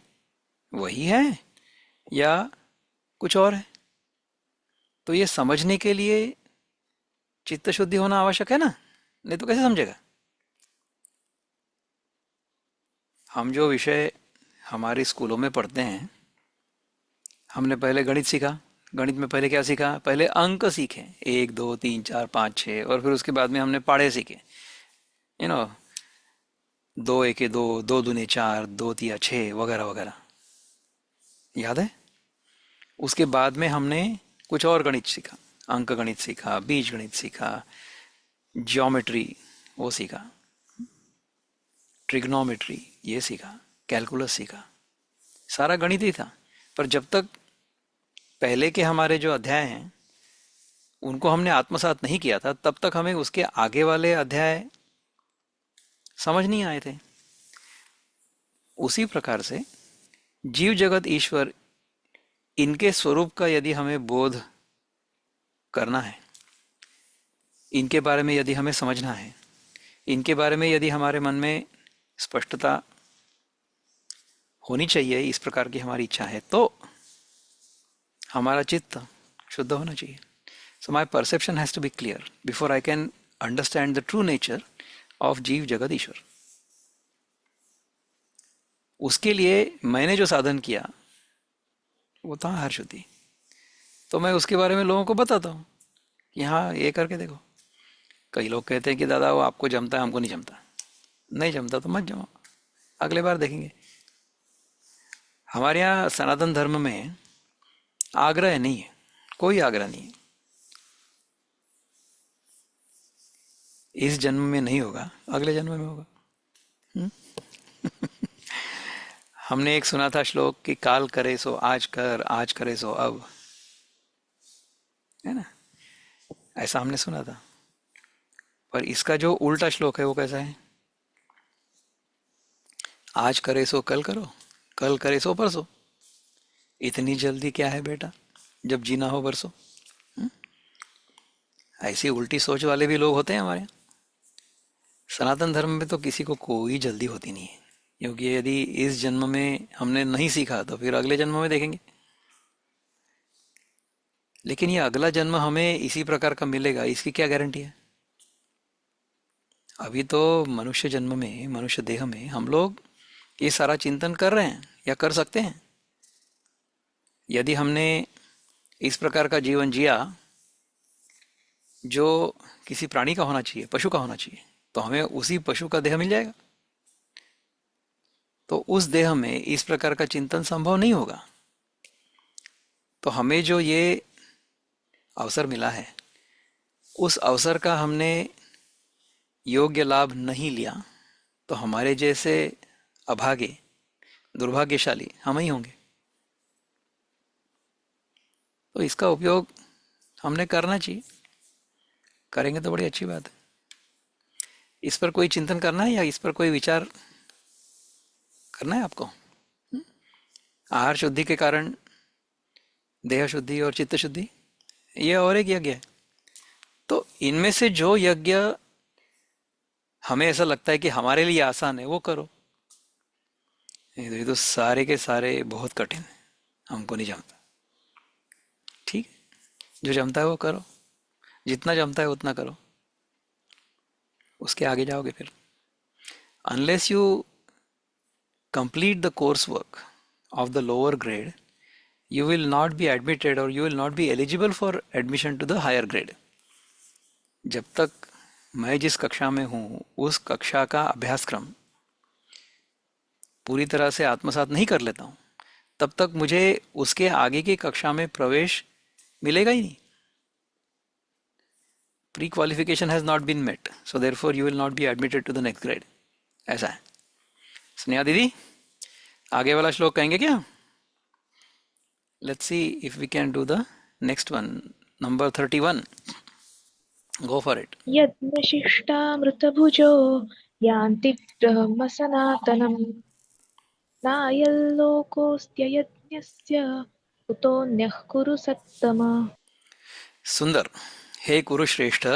वही है या कुछ और है? तो ये समझने के लिए चित्त शुद्धि होना आवश्यक है ना, नहीं तो कैसे समझेगा। हम जो विषय हमारे स्कूलों में पढ़ते हैं, हमने पहले गणित सीखा। गणित में पहले क्या सीखा? पहले अंक सीखे, 1 2 3 4 5 6, और फिर उसके बाद में हमने पाड़े सीखे। यू नो, 2 1 2, 2 दूने 4, 2 तिया 6 वगैरह वगैरह, याद है। उसके बाद में हमने कुछ और गणित सीखा, अंक गणित सीखा, बीज गणित सीखा, ज्योमेट्री वो सीखा, ट्रिग्नोमेट्री ये सीखा, कैलकुलस सीखा, सारा गणित ही था। पर जब तक पहले के हमारे जो अध्याय हैं उनको हमने आत्मसात नहीं किया था, तब तक हमें उसके आगे वाले अध्याय समझ नहीं आए थे। उसी प्रकार से जीव, जगत, ईश्वर, इनके स्वरूप का यदि हमें बोध करना है, इनके बारे में यदि हमें समझना है, इनके बारे में यदि हमारे मन में स्पष्टता होनी चाहिए, इस प्रकार की हमारी इच्छा है, तो हमारा चित्त शुद्ध होना चाहिए। So my perception has to be clear before I can understand the true nature of जीव, जगत, ईश्वर। उसके लिए मैंने जो साधन किया वो था आहार शुद्धि। तो मैं उसके बारे में लोगों को बताता हूँ कि हाँ, ये करके देखो। कई लोग कहते हैं कि दादा वो आपको जमता है, हमको नहीं जमता। नहीं जमता तो मत जमाओ, अगले बार देखेंगे। हमारे यहाँ सनातन धर्म में आग्रह नहीं है, कोई आग्रह नहीं है। इस जन्म में नहीं होगा, अगले जन्म में होगा। हुँ? हमने एक सुना था श्लोक कि काल करे सो आज कर, आज करे सो अब, है ना। ऐसा हमने सुना था। पर इसका जो उल्टा श्लोक है वो कैसा है? आज करे सो कल करो, कल करे सो परसों। इतनी जल्दी क्या है बेटा, जब जीना हो बरसों। ऐसी उल्टी सोच वाले भी लोग होते हैं हमारे यहाँ। सनातन धर्म में तो किसी को कोई जल्दी होती नहीं है, क्योंकि यदि इस जन्म में हमने नहीं सीखा तो फिर अगले जन्म में देखेंगे। लेकिन ये अगला जन्म हमें इसी प्रकार का मिलेगा, इसकी क्या गारंटी है? अभी तो मनुष्य जन्म में, मनुष्य देह में हम लोग ये सारा चिंतन कर रहे हैं या कर सकते हैं। यदि हमने इस प्रकार का जीवन जिया जो किसी प्राणी का होना चाहिए, पशु का होना चाहिए, तो हमें उसी पशु का देह मिल जाएगा। तो उस देह में इस प्रकार का चिंतन संभव नहीं होगा। तो हमें जो ये अवसर मिला है, उस अवसर का हमने योग्य लाभ नहीं लिया, तो हमारे जैसे अभागे, दुर्भाग्यशाली हम ही होंगे। तो इसका उपयोग हमने करना चाहिए। करेंगे तो बड़ी अच्छी बात है। इस पर कोई चिंतन करना है या इस पर कोई विचार करना है आपको? आहार शुद्धि के कारण देह शुद्धि और चित्त शुद्धि, ये और एक यज्ञ है। तो इनमें से जो यज्ञ हमें ऐसा लगता है कि हमारे लिए आसान है, वो करो। ये तो सारे के सारे बहुत कठिन है, हमको नहीं जमता। ठीक है, जो जमता है वो करो, जितना जमता है उतना करो, उसके आगे जाओगे फिर। Unless you complete the coursework of the lower grade, you will not be admitted or you will not be eligible for admission to the higher grade. जब तक मैं जिस कक्षा में हूँ उस कक्षा का अभ्यासक्रम पूरी तरह से आत्मसात नहीं कर लेता हूँ, तब तक मुझे उसके आगे की कक्षा में प्रवेश मिलेगा ही नहीं। Pre qualification has not been met, so therefore you will not be admitted to the next grade. ऐसा है। स्नेहा दीदी, आगे वाला श्लोक कहेंगे क्या? Let's see if we can do the next one, number 31। Go for it. यज्ञशिष्टामृतभुजो यान्ति ब्रह्म सनातनम् नायल्लोकोऽस्त्ययज्ञस्य कुतोऽन्यः कुरु सत्तम। सुंदर। हे कुरुश्रेष्ठ,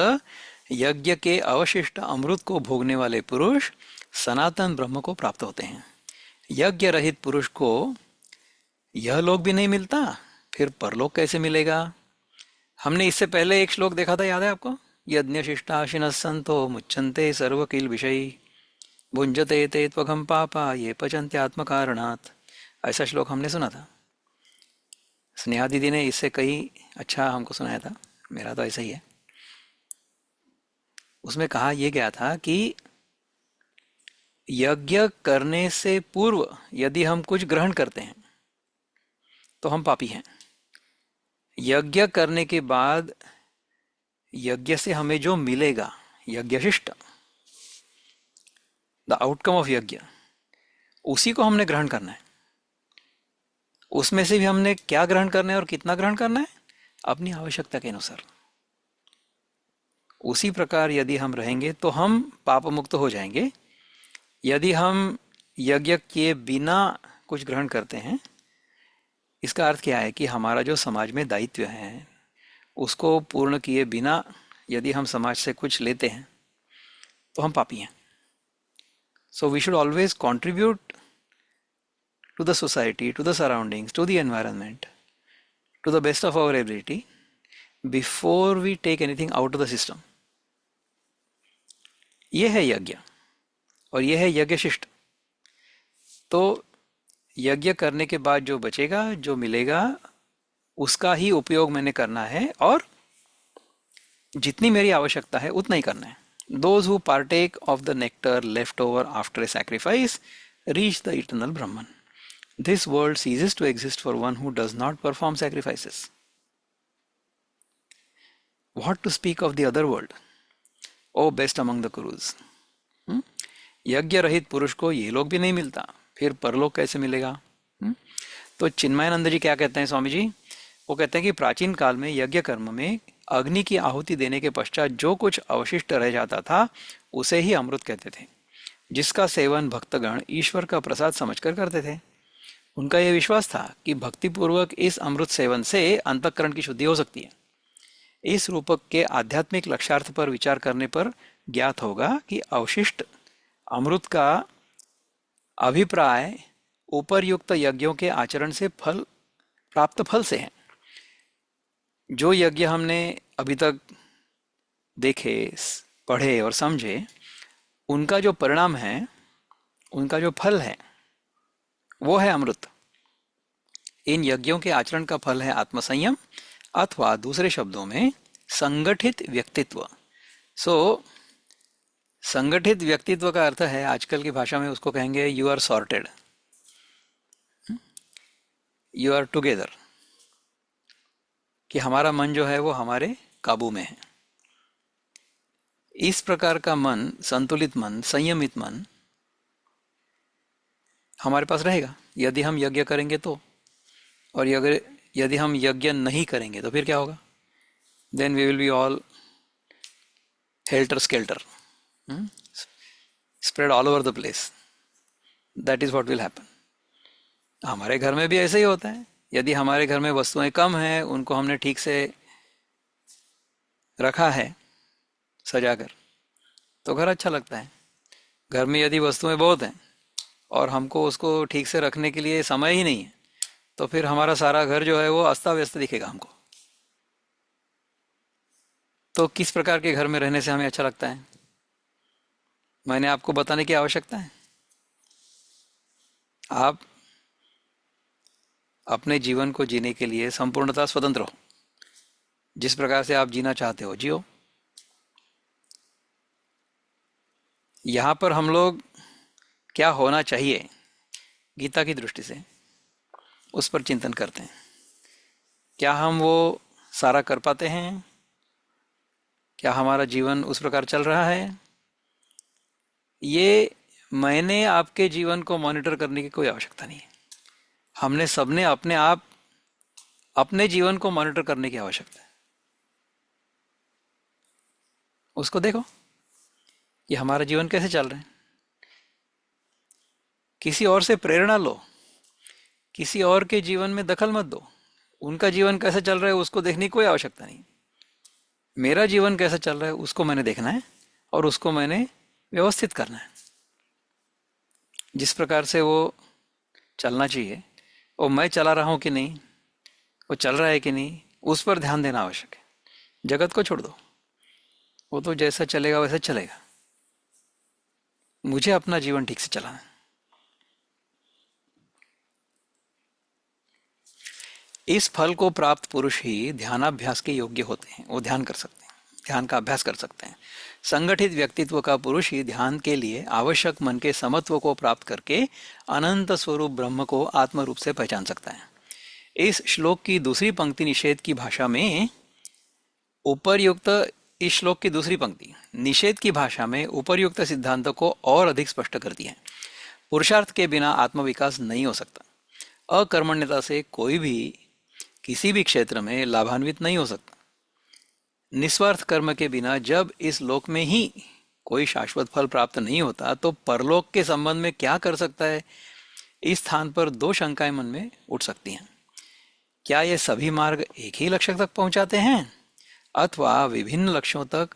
यज्ञ के अवशिष्ट अमृत को भोगने वाले पुरुष सनातन ब्रह्म को प्राप्त होते हैं। यज्ञ रहित पुरुष को यह लोक भी नहीं मिलता, फिर परलोक कैसे मिलेगा? हमने इससे पहले एक श्लोक देखा था, याद है आपको? यज्ञ शिष्टाशिन संतो मुच्यन्ते सर्व किल विषयी भुंजते ते त्वघम पापा ये पचन्ते आत्म कारणात्। ऐसा श्लोक हमने सुना था। स्नेहा दीदी ने इससे कई अच्छा हमको सुनाया था, मेरा तो ऐसा ही है। उसमें कहा यह गया था कि यज्ञ करने से पूर्व यदि हम कुछ ग्रहण करते हैं तो हम पापी हैं। यज्ञ करने के बाद यज्ञ से हमें जो मिलेगा, यज्ञशिष्ट, द आउटकम ऑफ यज्ञ, उसी को हमने ग्रहण करना है। उसमें से भी हमने क्या ग्रहण करना है और कितना ग्रहण करना है? अपनी आवश्यकता के अनुसार। उसी प्रकार यदि हम रहेंगे तो हम पाप मुक्त हो जाएंगे। यदि हम यज्ञ किए बिना कुछ ग्रहण करते हैं, इसका अर्थ क्या है कि हमारा जो समाज में दायित्व है उसको पूर्ण किए बिना यदि हम समाज से कुछ लेते हैं तो हम पापी हैं। So we should always contribute to the society, to the surroundings, to the environment, to the best of our ability before we take anything out of the system. ये है यज्ञ और ये है यज्ञ शिष्ट। तो यज्ञ करने के बाद जो बचेगा, जो मिलेगा, उसका ही उपयोग मैंने करना है और जितनी मेरी आवश्यकता है उतना ही करना है। Those who partake of the nectar left over after a sacrifice reach the eternal Brahman. This world ceases to exist for one who does not perform sacrifices. What to speak of the other world? Oh, best among the Kurus. यज्ञ रहित पुरुष को ये लोग भी नहीं मिलता, फिर परलोक कैसे मिलेगा? तो चिन्मयानंद जी क्या कहते हैं स्वामी जी? वो कहते हैं कि प्राचीन काल में यज्ञ कर्म में अग्नि की आहुति देने के पश्चात जो कुछ अवशिष्ट रह जाता था उसे ही अमृत कहते थे, जिसका सेवन भक्तगण ईश्वर का प्रसाद समझकर करते थे। उनका यह विश्वास था कि भक्तिपूर्वक इस अमृत सेवन से अंतःकरण की शुद्धि हो सकती है। इस रूपक के आध्यात्मिक लक्ष्यार्थ पर विचार करने पर ज्ञात होगा कि अवशिष्ट अमृत का अभिप्राय उपरयुक्त यज्ञों के आचरण से प्राप्त फल से है। जो यज्ञ हमने अभी तक देखे, पढ़े और समझे, उनका जो परिणाम है, उनका जो फल है, वो है अमृत। इन यज्ञों के आचरण का फल है आत्मसंयम, अथवा दूसरे शब्दों में संगठित व्यक्तित्व। सो संगठित व्यक्तित्व का अर्थ है, आजकल की भाषा में उसको कहेंगे you are sorted, you are together, कि हमारा मन जो है वो हमारे काबू में है। इस प्रकार का मन, संतुलित मन, संयमित मन हमारे पास रहेगा यदि हम यज्ञ करेंगे तो। और यदि यदि हम यज्ञ नहीं करेंगे तो फिर क्या होगा? Then we will be all helter skelter, spread all over the place. That is what will happen. हमारे घर में भी ऐसे ही होता है। यदि हमारे घर में वस्तुएं कम हैं, उनको हमने ठीक से रखा है सजाकर, तो घर अच्छा लगता है। घर में यदि वस्तुएं बहुत हैं और हमको उसको ठीक से रखने के लिए समय ही नहीं है, तो फिर हमारा सारा घर जो है वो अस्ता व्यस्त दिखेगा हमको। तो किस प्रकार के घर में रहने से हमें अच्छा लगता है, मैंने आपको बताने की आवश्यकता है। आप अपने जीवन को जीने के लिए संपूर्णतः स्वतंत्र हो। जिस प्रकार से आप जीना चाहते हो जियो। यहाँ पर हम लोग क्या होना चाहिए गीता की दृष्टि से, उस पर चिंतन करते हैं। क्या हम वो सारा कर पाते हैं? क्या हमारा जीवन उस प्रकार चल रहा है? ये मैंने आपके जीवन को मॉनिटर करने की कोई आवश्यकता नहीं है। हमने सबने अपने आप अपने जीवन को मॉनिटर करने की आवश्यकता है। उसको देखो कि हमारा जीवन कैसे चल रहा है। किसी और से प्रेरणा लो, किसी और के जीवन में दखल मत दो। उनका जीवन कैसे चल रहा है उसको देखने की कोई आवश्यकता नहीं। मेरा जीवन कैसे चल रहा है उसको मैंने देखना है और उसको मैंने व्यवस्थित करना है। जिस प्रकार से वो चलना चाहिए, वो मैं चला रहा हूँ कि नहीं, वो चल रहा है कि नहीं, उस पर ध्यान देना आवश्यक है। जगत को छोड़ दो, वो तो जैसा चलेगा वैसा चलेगा। मुझे अपना जीवन ठीक से चलाना है। इस फल को प्राप्त पुरुष ही ध्यानाभ्यास के योग्य होते हैं। वो ध्यान कर सकते हैं, ध्यान का अभ्यास कर सकते हैं। संगठित व्यक्तित्व का पुरुष ही ध्यान के लिए आवश्यक मन के समत्व को प्राप्त करके अनंत स्वरूप ब्रह्म को आत्म रूप से पहचान सकता है। इस श्लोक की दूसरी पंक्ति निषेध की भाषा में उपर्युक्त इस श्लोक की दूसरी पंक्ति निषेध की भाषा में उपर्युक्त सिद्धांत को और अधिक स्पष्ट करती है। पुरुषार्थ के बिना आत्मविकास नहीं हो सकता। अकर्मण्यता से कोई भी किसी भी क्षेत्र में लाभान्वित नहीं हो सकता। निस्वार्थ कर्म के बिना जब इस लोक में ही कोई शाश्वत फल प्राप्त नहीं होता, तो परलोक के संबंध में क्या कर सकता है? इस स्थान पर दो शंकाएं मन में उठ सकती हैं। क्या ये सभी मार्ग एक ही लक्ष्य तक पहुंचाते हैं अथवा विभिन्न लक्ष्यों तक?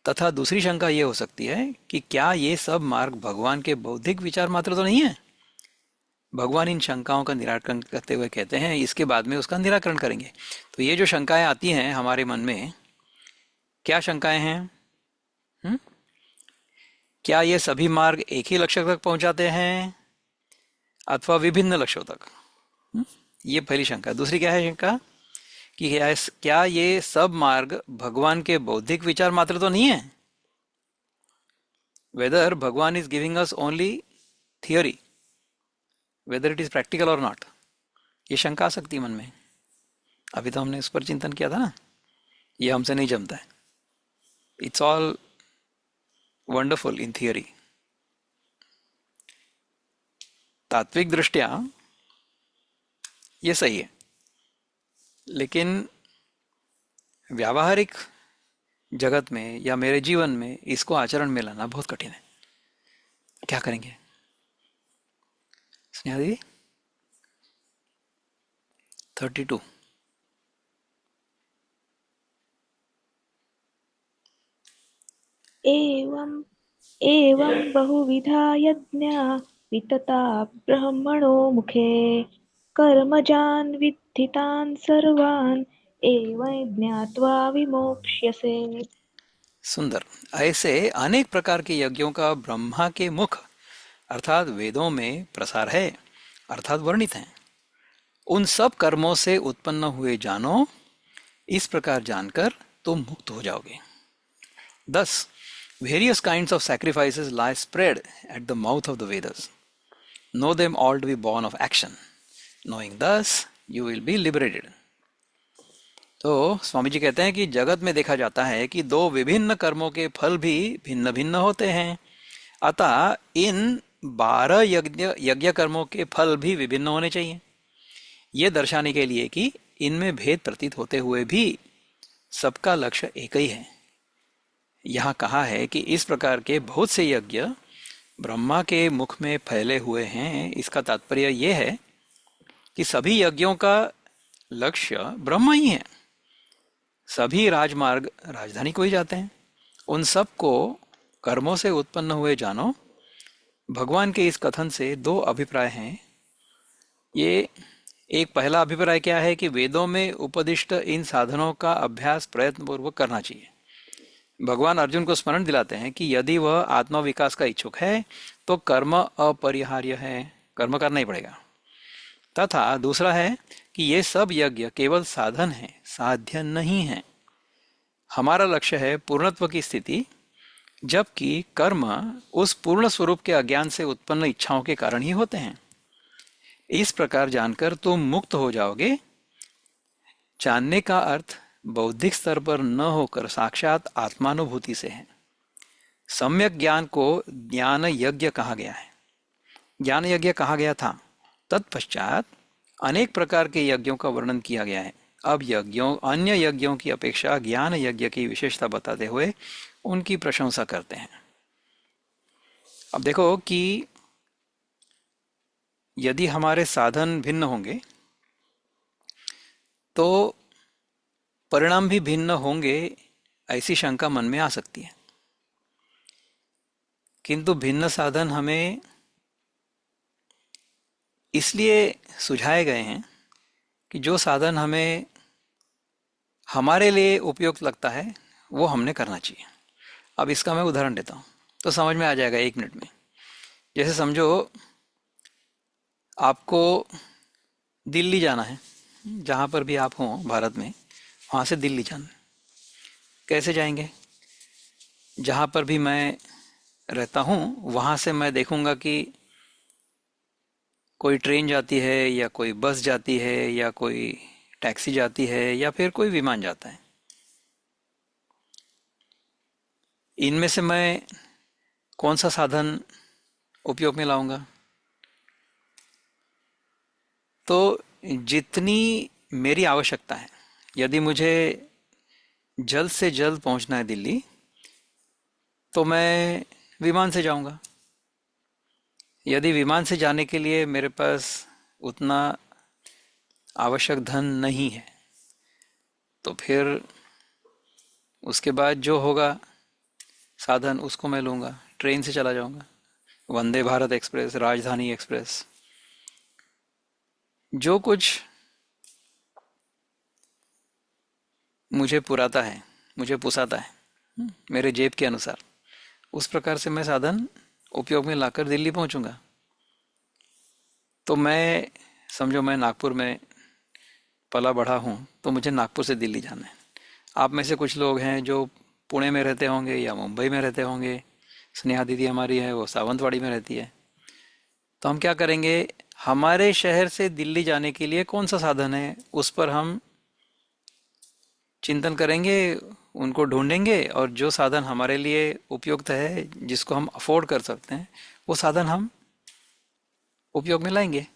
तथा दूसरी शंका ये हो सकती है कि क्या ये सब मार्ग भगवान के बौद्धिक विचार मात्र तो नहीं है? भगवान इन शंकाओं का निराकरण करते हुए कहते हैं, इसके बाद में उसका निराकरण करेंगे। तो ये जो शंकाएं आती हैं हमारे मन में, क्या शंकाएं हैं? हुँ? क्या ये सभी मार्ग एक ही लक्ष्य तक पहुंचाते हैं अथवा विभिन्न लक्ष्यों तक? ये पहली शंका। दूसरी क्या है शंका कि क्या ये सब मार्ग भगवान के बौद्धिक विचार मात्र तो नहीं है? वेदर भगवान is giving us only theory, whether it is practical और नॉट। ये शंका आ सकती है मन में। अभी तो हमने उस पर चिंतन किया था ना, ये हमसे नहीं जमता है। It's all wonderful in theory. तात्विक दृष्टिया ये सही है, लेकिन व्यावहारिक जगत में या मेरे जीवन में इसको आचरण में लाना बहुत कठिन है। क्या करेंगे स्नेहा दीदी? 32। एवं एवं बहुविधा यज्ञा वितता ब्रह्मणो मुखे कर्मजान् विद्धितान् सर्वान् एवं ज्ञात्वा विमोक्ष्यसे। सुंदर। ऐसे अनेक प्रकार के यज्ञों का ब्रह्मा के मुख अर्थात वेदों में प्रसार है, अर्थात वर्णित है। उन सब कर्मों से उत्पन्न हुए जानो, इस प्रकार जानकर तुम मुक्त हो जाओगे। Thus, various kinds of sacrifices lie spread at the mouth of the Vedas. Know them all to be born of action. Knowing thus, you will be liberated. तो स्वामी जी कहते हैं कि जगत में देखा जाता है कि दो विभिन्न कर्मों के फल भी भिन्न भिन्न होते हैं। अतः इन 12 यज्ञ कर्मों के फल भी विभिन्न होने चाहिए, ये दर्शाने के लिए कि इनमें भेद प्रतीत होते हुए भी सबका लक्ष्य एक ही है। यहाँ कहा है कि इस प्रकार के बहुत से यज्ञ ब्रह्मा के मुख में फैले हुए हैं। इसका तात्पर्य यह है कि सभी यज्ञों का लक्ष्य ब्रह्मा ही है। सभी राजमार्ग राजधानी को ही जाते हैं। उन सब को कर्मों से उत्पन्न हुए जानो। भगवान के इस कथन से दो अभिप्राय हैं। ये एक पहला अभिप्राय क्या है कि वेदों में उपदिष्ट इन साधनों का अभ्यास प्रयत्नपूर्वक करना चाहिए। भगवान अर्जुन को स्मरण दिलाते हैं कि यदि वह आत्मा विकास का इच्छुक है तो कर्म अपरिहार्य है, कर्म करना ही पड़ेगा। तथा दूसरा है कि ये सब यज्ञ केवल साधन है, साध्य नहीं है। हमारा लक्ष्य है पूर्णत्व की स्थिति, जबकि कर्म उस पूर्ण स्वरूप के अज्ञान से उत्पन्न इच्छाओं के कारण ही होते हैं। इस प्रकार जानकर तुम मुक्त हो जाओगे। जानने का अर्थ बौद्धिक स्तर पर न होकर साक्षात आत्मानुभूति से है। सम्यक ज्ञान को ज्ञान यज्ञ कहा गया है, ज्ञान यज्ञ कहा गया था। तत्पश्चात अनेक प्रकार के यज्ञों का वर्णन किया गया है। अब अन्य यज्ञों की अपेक्षा ज्ञान यज्ञ की विशेषता बताते हुए उनकी प्रशंसा करते हैं। अब देखो कि यदि हमारे साधन भिन्न होंगे तो परिणाम भी भिन्न होंगे, ऐसी शंका मन में आ सकती है। किंतु भिन्न साधन हमें इसलिए सुझाए गए हैं कि जो साधन हमें हमारे लिए उपयुक्त लगता है वो हमने करना चाहिए। अब इसका मैं उदाहरण देता हूँ तो समझ में आ जाएगा 1 मिनट में। जैसे समझो आपको दिल्ली जाना है, जहाँ पर भी आप हों भारत में, वहाँ से दिल्ली जाना। कैसे जाएंगे? जहाँ पर भी मैं रहता हूँ वहाँ से मैं देखूँगा कि कोई ट्रेन जाती है या कोई बस जाती है या कोई टैक्सी जाती है या फिर कोई विमान जाता है। इनमें से मैं कौन सा साधन उपयोग में लाऊंगा? तो जितनी मेरी आवश्यकता है, यदि मुझे जल्द से जल्द पहुंचना है दिल्ली तो मैं विमान से जाऊंगा। यदि विमान से जाने के लिए मेरे पास उतना आवश्यक धन नहीं है तो फिर उसके बाद जो होगा साधन उसको मैं लूँगा, ट्रेन से चला जाऊँगा, वंदे भारत एक्सप्रेस, राजधानी एक्सप्रेस, जो कुछ मुझे पुराता है, मुझे पुसाता है मेरे जेब के अनुसार, उस प्रकार से मैं साधन उपयोग में लाकर दिल्ली पहुंचूंगा। तो मैं समझो मैं नागपुर में पला बढ़ा हूँ तो मुझे नागपुर से दिल्ली जाना है। आप में से कुछ लोग हैं जो पुणे में रहते होंगे या मुंबई में रहते होंगे। स्नेहा दीदी हमारी है वो सावंतवाड़ी में रहती है। तो हम क्या करेंगे, हमारे शहर से दिल्ली जाने के लिए कौन सा साधन है उस पर हम चिंतन करेंगे, उनको ढूंढेंगे और जो साधन हमारे लिए उपयुक्त है, जिसको हम अफोर्ड कर सकते हैं, वो साधन हम उपयोग में लाएंगे,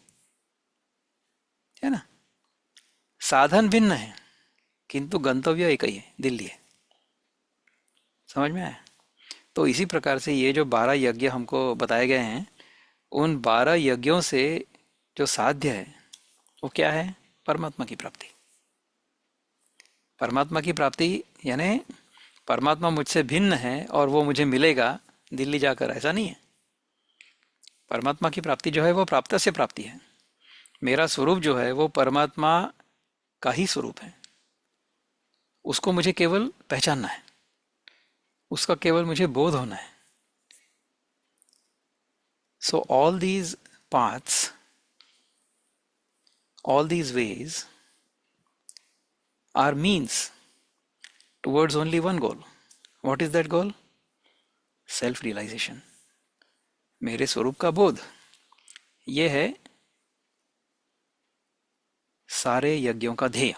है ना। साधन भिन्न है किंतु गंतव्य एक ही है, दिल्ली है। समझ में आया? तो इसी प्रकार से ये जो 12 यज्ञ हमको बताए गए हैं, उन 12 यज्ञों से जो साध्य है वो क्या है? परमात्मा की प्राप्ति। परमात्मा की प्राप्ति यानी परमात्मा मुझसे भिन्न है और वो मुझे मिलेगा दिल्ली जाकर, ऐसा नहीं है। परमात्मा की प्राप्ति जो है वो प्राप्त से प्राप्ति है। मेरा स्वरूप जो है वो परमात्मा का ही स्वरूप है। उसको मुझे केवल पहचानना है, उसका केवल मुझे बोध होना है. So all these paths, all these ways are means towards only one goal. What is that goal? Self realization. मेरे स्वरूप का बोध. ये है सारे यज्ञों का ध्येय.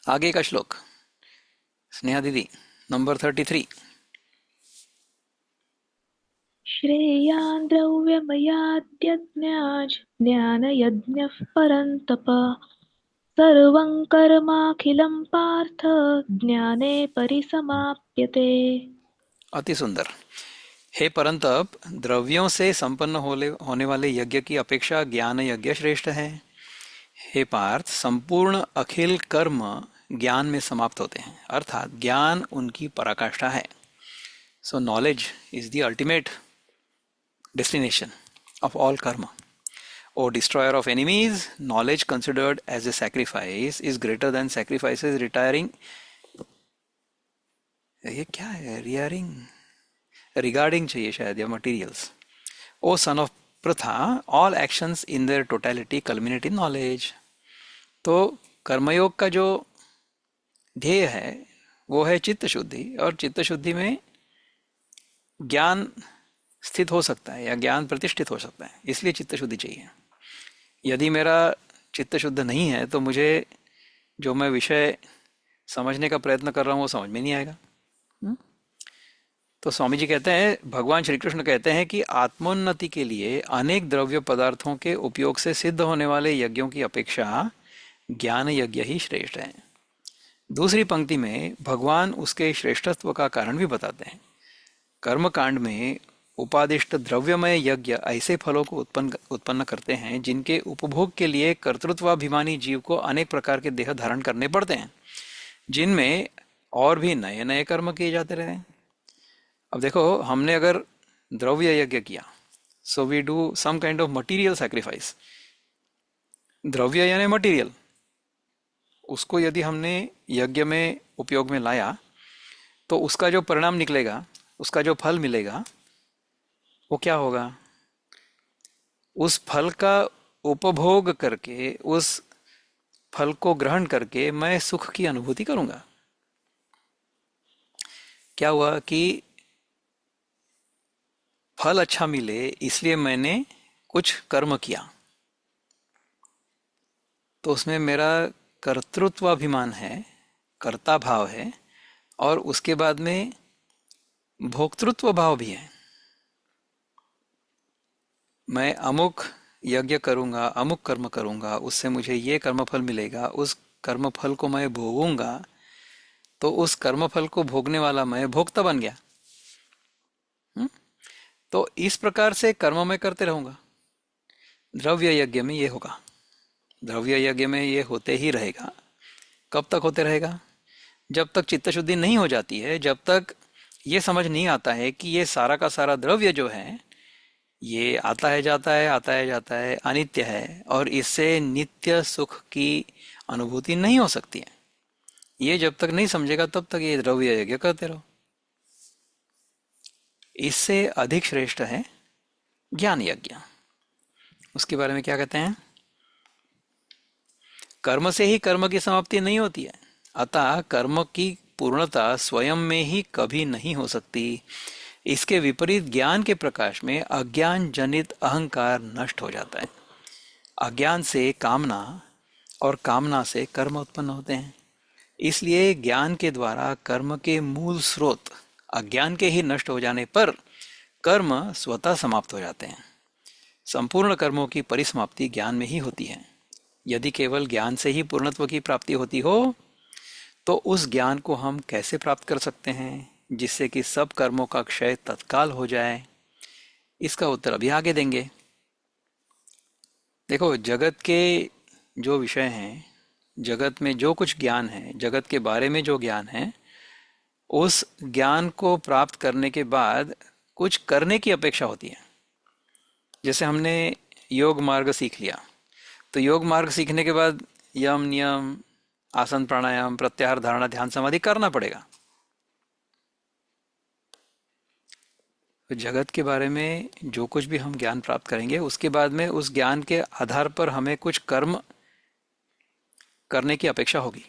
आगे का श्लोक, स्नेहा दीदी, नंबर 33. श्रेयान् द्रव्यमयाद्यज्ञाज् ज्ञानयज्ञः परन्तप सर्वं कर्माखिलं पार्थ ज्ञाने परिसमाप्यते. अति सुंदर. हे परंतप, द्रव्यों से संपन्न होने वाले यज्ञ की अपेक्षा ज्ञान यज्ञ श्रेष्ठ है. हे पार्थ, संपूर्ण अखिल कर्म ज्ञान में समाप्त होते हैं, अर्थात ज्ञान उनकी पराकाष्ठा है. सो knowledge is the ultimate destination of all karma. O destroyer of enemies, knowledge considered as a sacrifice is greater than sacrifices retiring. ये क्या है? Regarding चाहिए शायद, या materials. O son of Pratha, all actions in their totality culminate in knowledge. तो कर्मयोग का जो ध्येय है वो है चित्त शुद्धि, और चित्त शुद्धि में ज्ञान स्थित हो सकता है या ज्ञान प्रतिष्ठित हो सकता है, इसलिए चित्त शुद्धि चाहिए. यदि मेरा चित्त शुद्ध नहीं है तो मुझे जो मैं विषय समझने का प्रयत्न कर रहा हूँ वो समझ में नहीं आएगा. तो स्वामी जी कहते हैं, भगवान श्री कृष्ण कहते हैं कि आत्मोन्नति के लिए अनेक द्रव्य पदार्थों के उपयोग से सिद्ध होने वाले यज्ञों की अपेक्षा ज्ञान यज्ञ ही श्रेष्ठ है. दूसरी पंक्ति में भगवान उसके श्रेष्ठत्व का कारण भी बताते हैं. कर्म कांड में उपादिष्ट द्रव्यमय यज्ञ ऐसे फलों को उत्पन्न करते हैं जिनके उपभोग के लिए कर्तृत्वाभिमानी जीव को अनेक प्रकार के देह धारण करने पड़ते हैं, जिनमें और भी नए नए कर्म किए जाते रहे. अब देखो, हमने अगर द्रव्य यज्ञ किया, so we do some kind of material sacrifice. द्रव्य यानी मटीरियल, उसको यदि हमने यज्ञ में उपयोग में लाया तो उसका जो परिणाम निकलेगा, उसका जो फल मिलेगा, वो क्या होगा? उस फल का उपभोग करके, उस फल को ग्रहण करके मैं सुख की अनुभूति करूंगा. क्या हुआ कि फल अच्छा मिले इसलिए मैंने कुछ कर्म किया, तो उसमें मेरा कर्तृत्वाभिमान है, कर्ता भाव है, और उसके बाद में भोक्तृत्व भाव भी है. मैं अमुक यज्ञ करूंगा, अमुक कर्म करूंगा, उससे मुझे ये कर्मफल मिलेगा, उस कर्मफल को मैं भोगूंगा, तो उस कर्मफल को भोगने वाला मैं भोक्ता बन गया. तो इस प्रकार से कर्म मैं करते रहूंगा. द्रव्य यज्ञ में ये होगा, द्रव्य यज्ञ में ये होते ही रहेगा. कब तक होते रहेगा? जब तक चित्त शुद्धि नहीं हो जाती है, जब तक ये समझ नहीं आता है कि ये सारा का सारा द्रव्य जो है ये आता है जाता है, आता है जाता है, अनित्य है, और इससे नित्य सुख की अनुभूति नहीं हो सकती है. ये जब तक नहीं समझेगा तब तक ये द्रव्य यज्ञ करते रहो. इससे अधिक श्रेष्ठ है ज्ञान यज्ञ. उसके बारे में क्या कहते हैं? कर्म से ही कर्म की समाप्ति नहीं होती है, अतः कर्म की पूर्णता स्वयं में ही कभी नहीं हो सकती. इसके विपरीत ज्ञान के प्रकाश में अज्ञान जनित अहंकार नष्ट हो जाता है. अज्ञान से कामना और कामना से कर्म उत्पन्न होते हैं. इसलिए ज्ञान के द्वारा कर्म के मूल स्रोत अज्ञान के ही नष्ट हो जाने पर कर्म स्वतः समाप्त हो जाते हैं. संपूर्ण कर्मों की परिसमाप्ति ज्ञान में ही होती है. यदि केवल ज्ञान से ही पूर्णत्व की प्राप्ति होती हो तो उस ज्ञान को हम कैसे प्राप्त कर सकते हैं जिससे कि सब कर्मों का क्षय तत्काल हो जाए? इसका उत्तर अभी आगे देंगे. देखो, जगत के जो विषय हैं, जगत में जो कुछ ज्ञान है, जगत के बारे में जो ज्ञान है, उस ज्ञान को प्राप्त करने के बाद कुछ करने की अपेक्षा होती है. जैसे हमने योग मार्ग सीख लिया, तो योग मार्ग सीखने के बाद यम नियम आसन प्राणायाम प्रत्याहार धारणा ध्यान समाधि करना पड़ेगा। तो जगत के बारे में जो कुछ भी हम ज्ञान प्राप्त करेंगे उसके बाद में उस ज्ञान के आधार पर हमें कुछ कर्म करने की अपेक्षा होगी,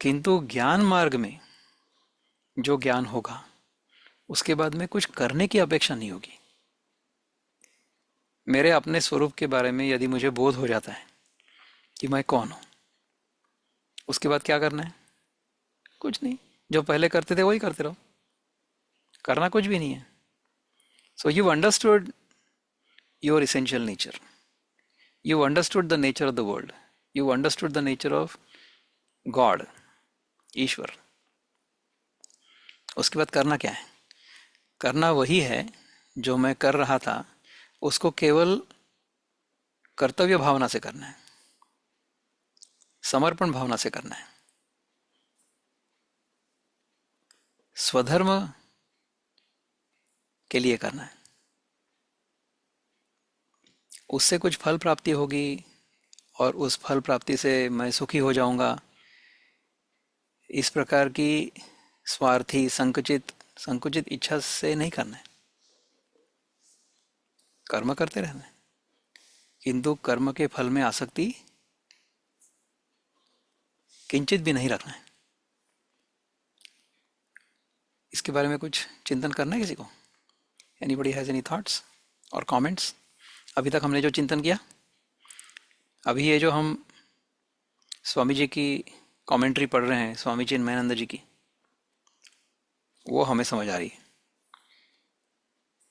किंतु ज्ञान मार्ग में जो ज्ञान होगा उसके बाद में कुछ करने की अपेक्षा नहीं होगी। मेरे अपने स्वरूप के बारे में यदि मुझे बोध हो जाता है कि मैं कौन हूं, उसके बाद क्या करना है? कुछ नहीं, जो पहले करते थे वही करते रहो, करना कुछ भी नहीं है। So you understood your essential nature, you understood the nature of the world, you understood the nature of God, ईश्वर। उसके बाद करना क्या है? करना वही है जो मैं कर रहा था, उसको केवल कर्तव्य भावना से करना है, समर्पण भावना से करना है। स्वधर्म के लिए करना है। उससे कुछ फल प्राप्ति होगी और उस फल प्राप्ति से मैं सुखी हो जाऊंगा, इस प्रकार की स्वार्थी संकुचित इच्छा से नहीं करना है। कर्म करते रहना है, किंतु कर्म के फल में आसक्ति किंचित भी नहीं रखना है। इसके बारे में कुछ चिंतन करना है किसी को? एनीबॉडी हैज एनी थॉट्स और कमेंट्स? अभी तक हमने जो चिंतन किया, अभी ये जो हम स्वामी जी की कमेंट्री पढ़ रहे हैं, स्वामी चिन्मयानंद जी की, वो हमें समझ आ रही है।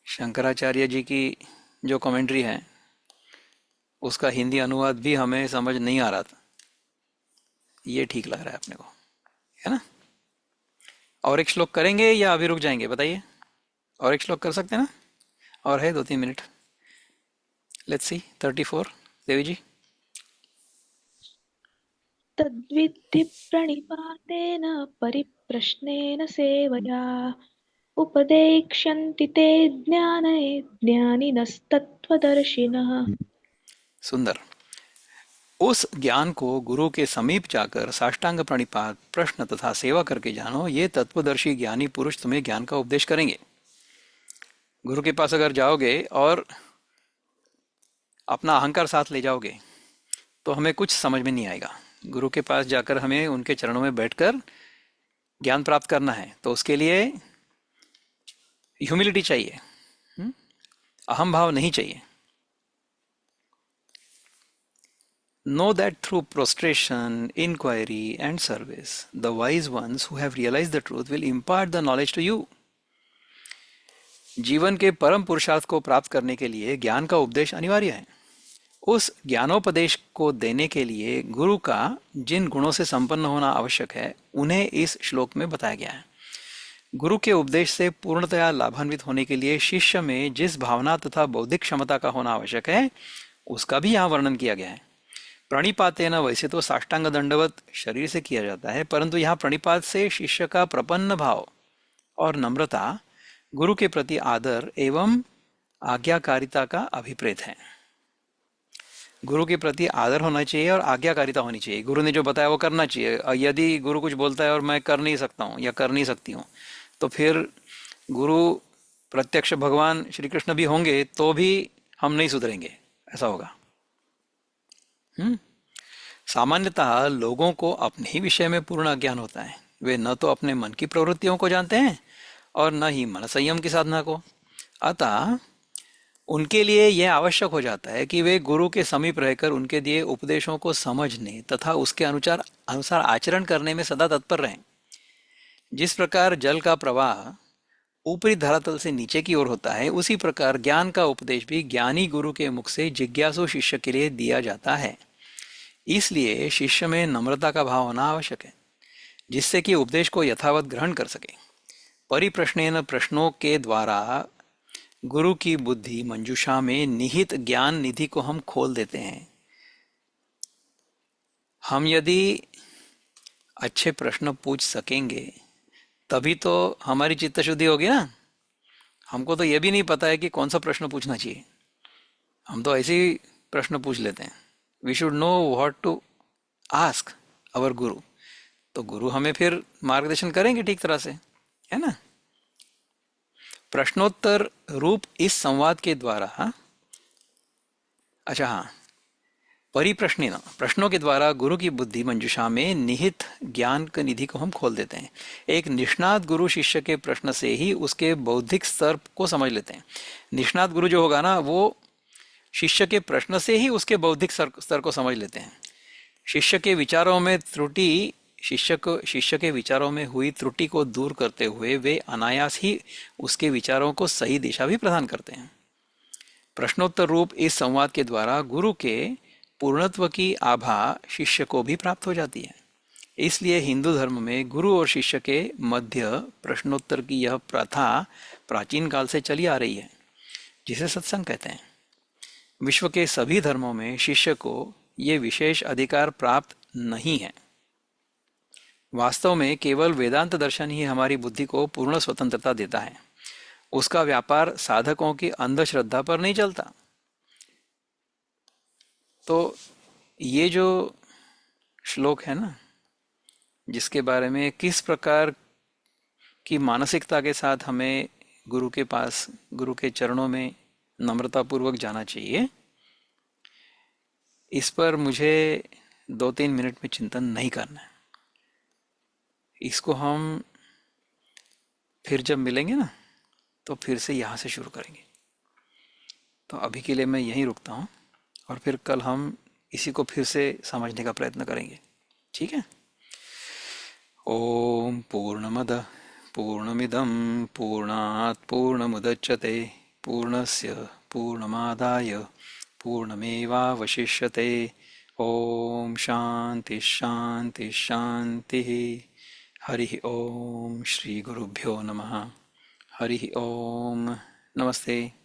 शंकराचार्य जी की जो कमेंट्री है उसका हिंदी अनुवाद भी हमें समझ नहीं आ रहा था, ये ठीक लग रहा है अपने को, है ना? और एक श्लोक करेंगे या अभी रुक जाएंगे बताइए? और एक श्लोक कर सकते हैं ना? और है 2-3 मिनट। लेट्स सी 34, देवी जी। तद्विद्धि प्रणिपातेन परिप्रश्नेन सेवया उपदेक्ष्यन्ति ते ज्ञाने ज्ञानिनस्तत्त्वदर्शिनः। सुंदर। उस ज्ञान को गुरु के समीप जाकर साष्टांग प्रणिपात प्रश्न तथा सेवा करके जानो, ये तत्वदर्शी ज्ञानी पुरुष तुम्हें ज्ञान का उपदेश करेंगे। गुरु के पास अगर जाओगे और अपना अहंकार साथ ले जाओगे तो हमें कुछ समझ में नहीं आएगा। गुरु के पास जाकर हमें उनके चरणों में बैठकर ज्ञान प्राप्त करना है, तो उसके लिए ह्यूमिलिटी चाहिए, अहम भाव नहीं चाहिए। Know that through prostration, inquiry, and service, the wise ones who have realized the truth will impart the knowledge to you. जीवन के परम पुरुषार्थ को प्राप्त करने के लिए ज्ञान का उपदेश अनिवार्य है। उस ज्ञानोपदेश को देने के लिए गुरु का जिन गुणों से संपन्न होना आवश्यक है उन्हें इस श्लोक में बताया गया है। गुरु के उपदेश से पूर्णतया लाभान्वित होने के लिए शिष्य में जिस भावना तथा बौद्धिक क्षमता का होना आवश्यक है उसका भी यहाँ वर्णन किया गया है। प्रणिपातेन, वैसे तो साष्टांग दंडवत शरीर से किया जाता है, परंतु यहाँ प्रणिपात से शिष्य का प्रपन्न भाव और नम्रता, गुरु के प्रति आदर एवं आज्ञाकारिता का अभिप्रेत है। गुरु के प्रति आदर होना चाहिए और आज्ञाकारिता होनी चाहिए। गुरु ने जो बताया वो करना चाहिए। यदि गुरु कुछ बोलता है और मैं कर नहीं सकता हूँ या कर नहीं सकती हूँ, तो फिर गुरु प्रत्यक्ष भगवान श्री कृष्ण भी होंगे तो भी हम नहीं सुधरेंगे, ऐसा होगा। सामान्यतः लोगों को अपने ही विषय में पूर्ण अज्ञान होता है। वे न तो अपने मन की प्रवृत्तियों को जानते हैं और न ही मन संयम की साधना को। अतः उनके लिए यह आवश्यक हो जाता है कि वे गुरु के समीप रहकर उनके दिए उपदेशों को समझने तथा उसके अनुसार आचरण करने में सदा तत्पर रहें। जिस प्रकार जल का प्रवाह ऊपरी धरातल से नीचे की ओर होता है, उसी प्रकार ज्ञान का उपदेश भी ज्ञानी गुरु के मुख से जिज्ञासु शिष्य के लिए दिया जाता है। इसलिए शिष्य में नम्रता का भाव होना आवश्यक है, जिससे कि उपदेश को यथावत ग्रहण कर सके। परिप्रश्नेन, प्रश्नों के द्वारा गुरु की बुद्धि मंजूषा में निहित ज्ञान निधि को हम खोल देते हैं। हम यदि अच्छे प्रश्न पूछ सकेंगे तभी तो हमारी चित्त शुद्धि होगी ना। हमको तो यह भी नहीं पता है कि कौन सा प्रश्न पूछना चाहिए, हम तो ऐसे ही प्रश्न पूछ लेते हैं। We should know what to ask our guru. तो गुरु हमें फिर मार्गदर्शन करेंगे ठीक तरह से, है ना। प्रश्नोत्तर रूप इस संवाद के द्वारा, हाँ, अच्छा हाँ, परिप्रश्निन प्रश्नों के द्वारा गुरु की बुद्धि मंजुषा में निहित ज्ञान की निधि को हम खोल देते हैं। एक निष्णात गुरु शिष्य के प्रश्न से ही उसके बौद्धिक स्तर को समझ लेते हैं। निष्णात गुरु जो होगा ना, वो शिष्य के प्रश्न से ही उसके बौद्धिक स्तर को समझ लेते हैं। शिष्य के विचारों में त्रुटि शिष्य के विचारों में हुई त्रुटि को दूर करते हुए वे अनायास ही उसके विचारों को सही दिशा भी प्रदान करते हैं। प्रश्नोत्तर रूप इस संवाद के द्वारा गुरु के पूर्णत्व की आभा शिष्य को भी प्राप्त हो जाती है। इसलिए हिंदू धर्म में गुरु और शिष्य के मध्य प्रश्नोत्तर की यह प्रथा प्राचीन काल से चली आ रही है, जिसे सत्संग कहते हैं। विश्व के सभी धर्मों में शिष्य को ये विशेष अधिकार प्राप्त नहीं है। वास्तव में केवल वेदांत दर्शन ही हमारी बुद्धि को पूर्ण स्वतंत्रता देता है। उसका व्यापार साधकों की अंधश्रद्धा पर नहीं चलता। तो ये जो श्लोक है ना, जिसके बारे में किस प्रकार की मानसिकता के साथ हमें गुरु के पास, गुरु के चरणों में नम्रता पूर्वक जाना चाहिए, इस पर मुझे 2-3 मिनट में चिंतन नहीं करना है। इसको हम फिर जब मिलेंगे ना, तो फिर से यहाँ से शुरू करेंगे। तो अभी के लिए मैं यहीं रुकता हूँ, और फिर कल हम इसी को फिर से समझने का प्रयत्न करेंगे, ठीक है। ओम पूर्णमद पूर्णमिदं पूर्णात् पूर्णमुदच्यते पूर्णस्य पूर्णमादाय पूर्णमेवावशिष्यते। ओम शांति शांति शांति। हरि ओम। श्री गुरुभ्यो नमः। हरि ओम। नमस्ते।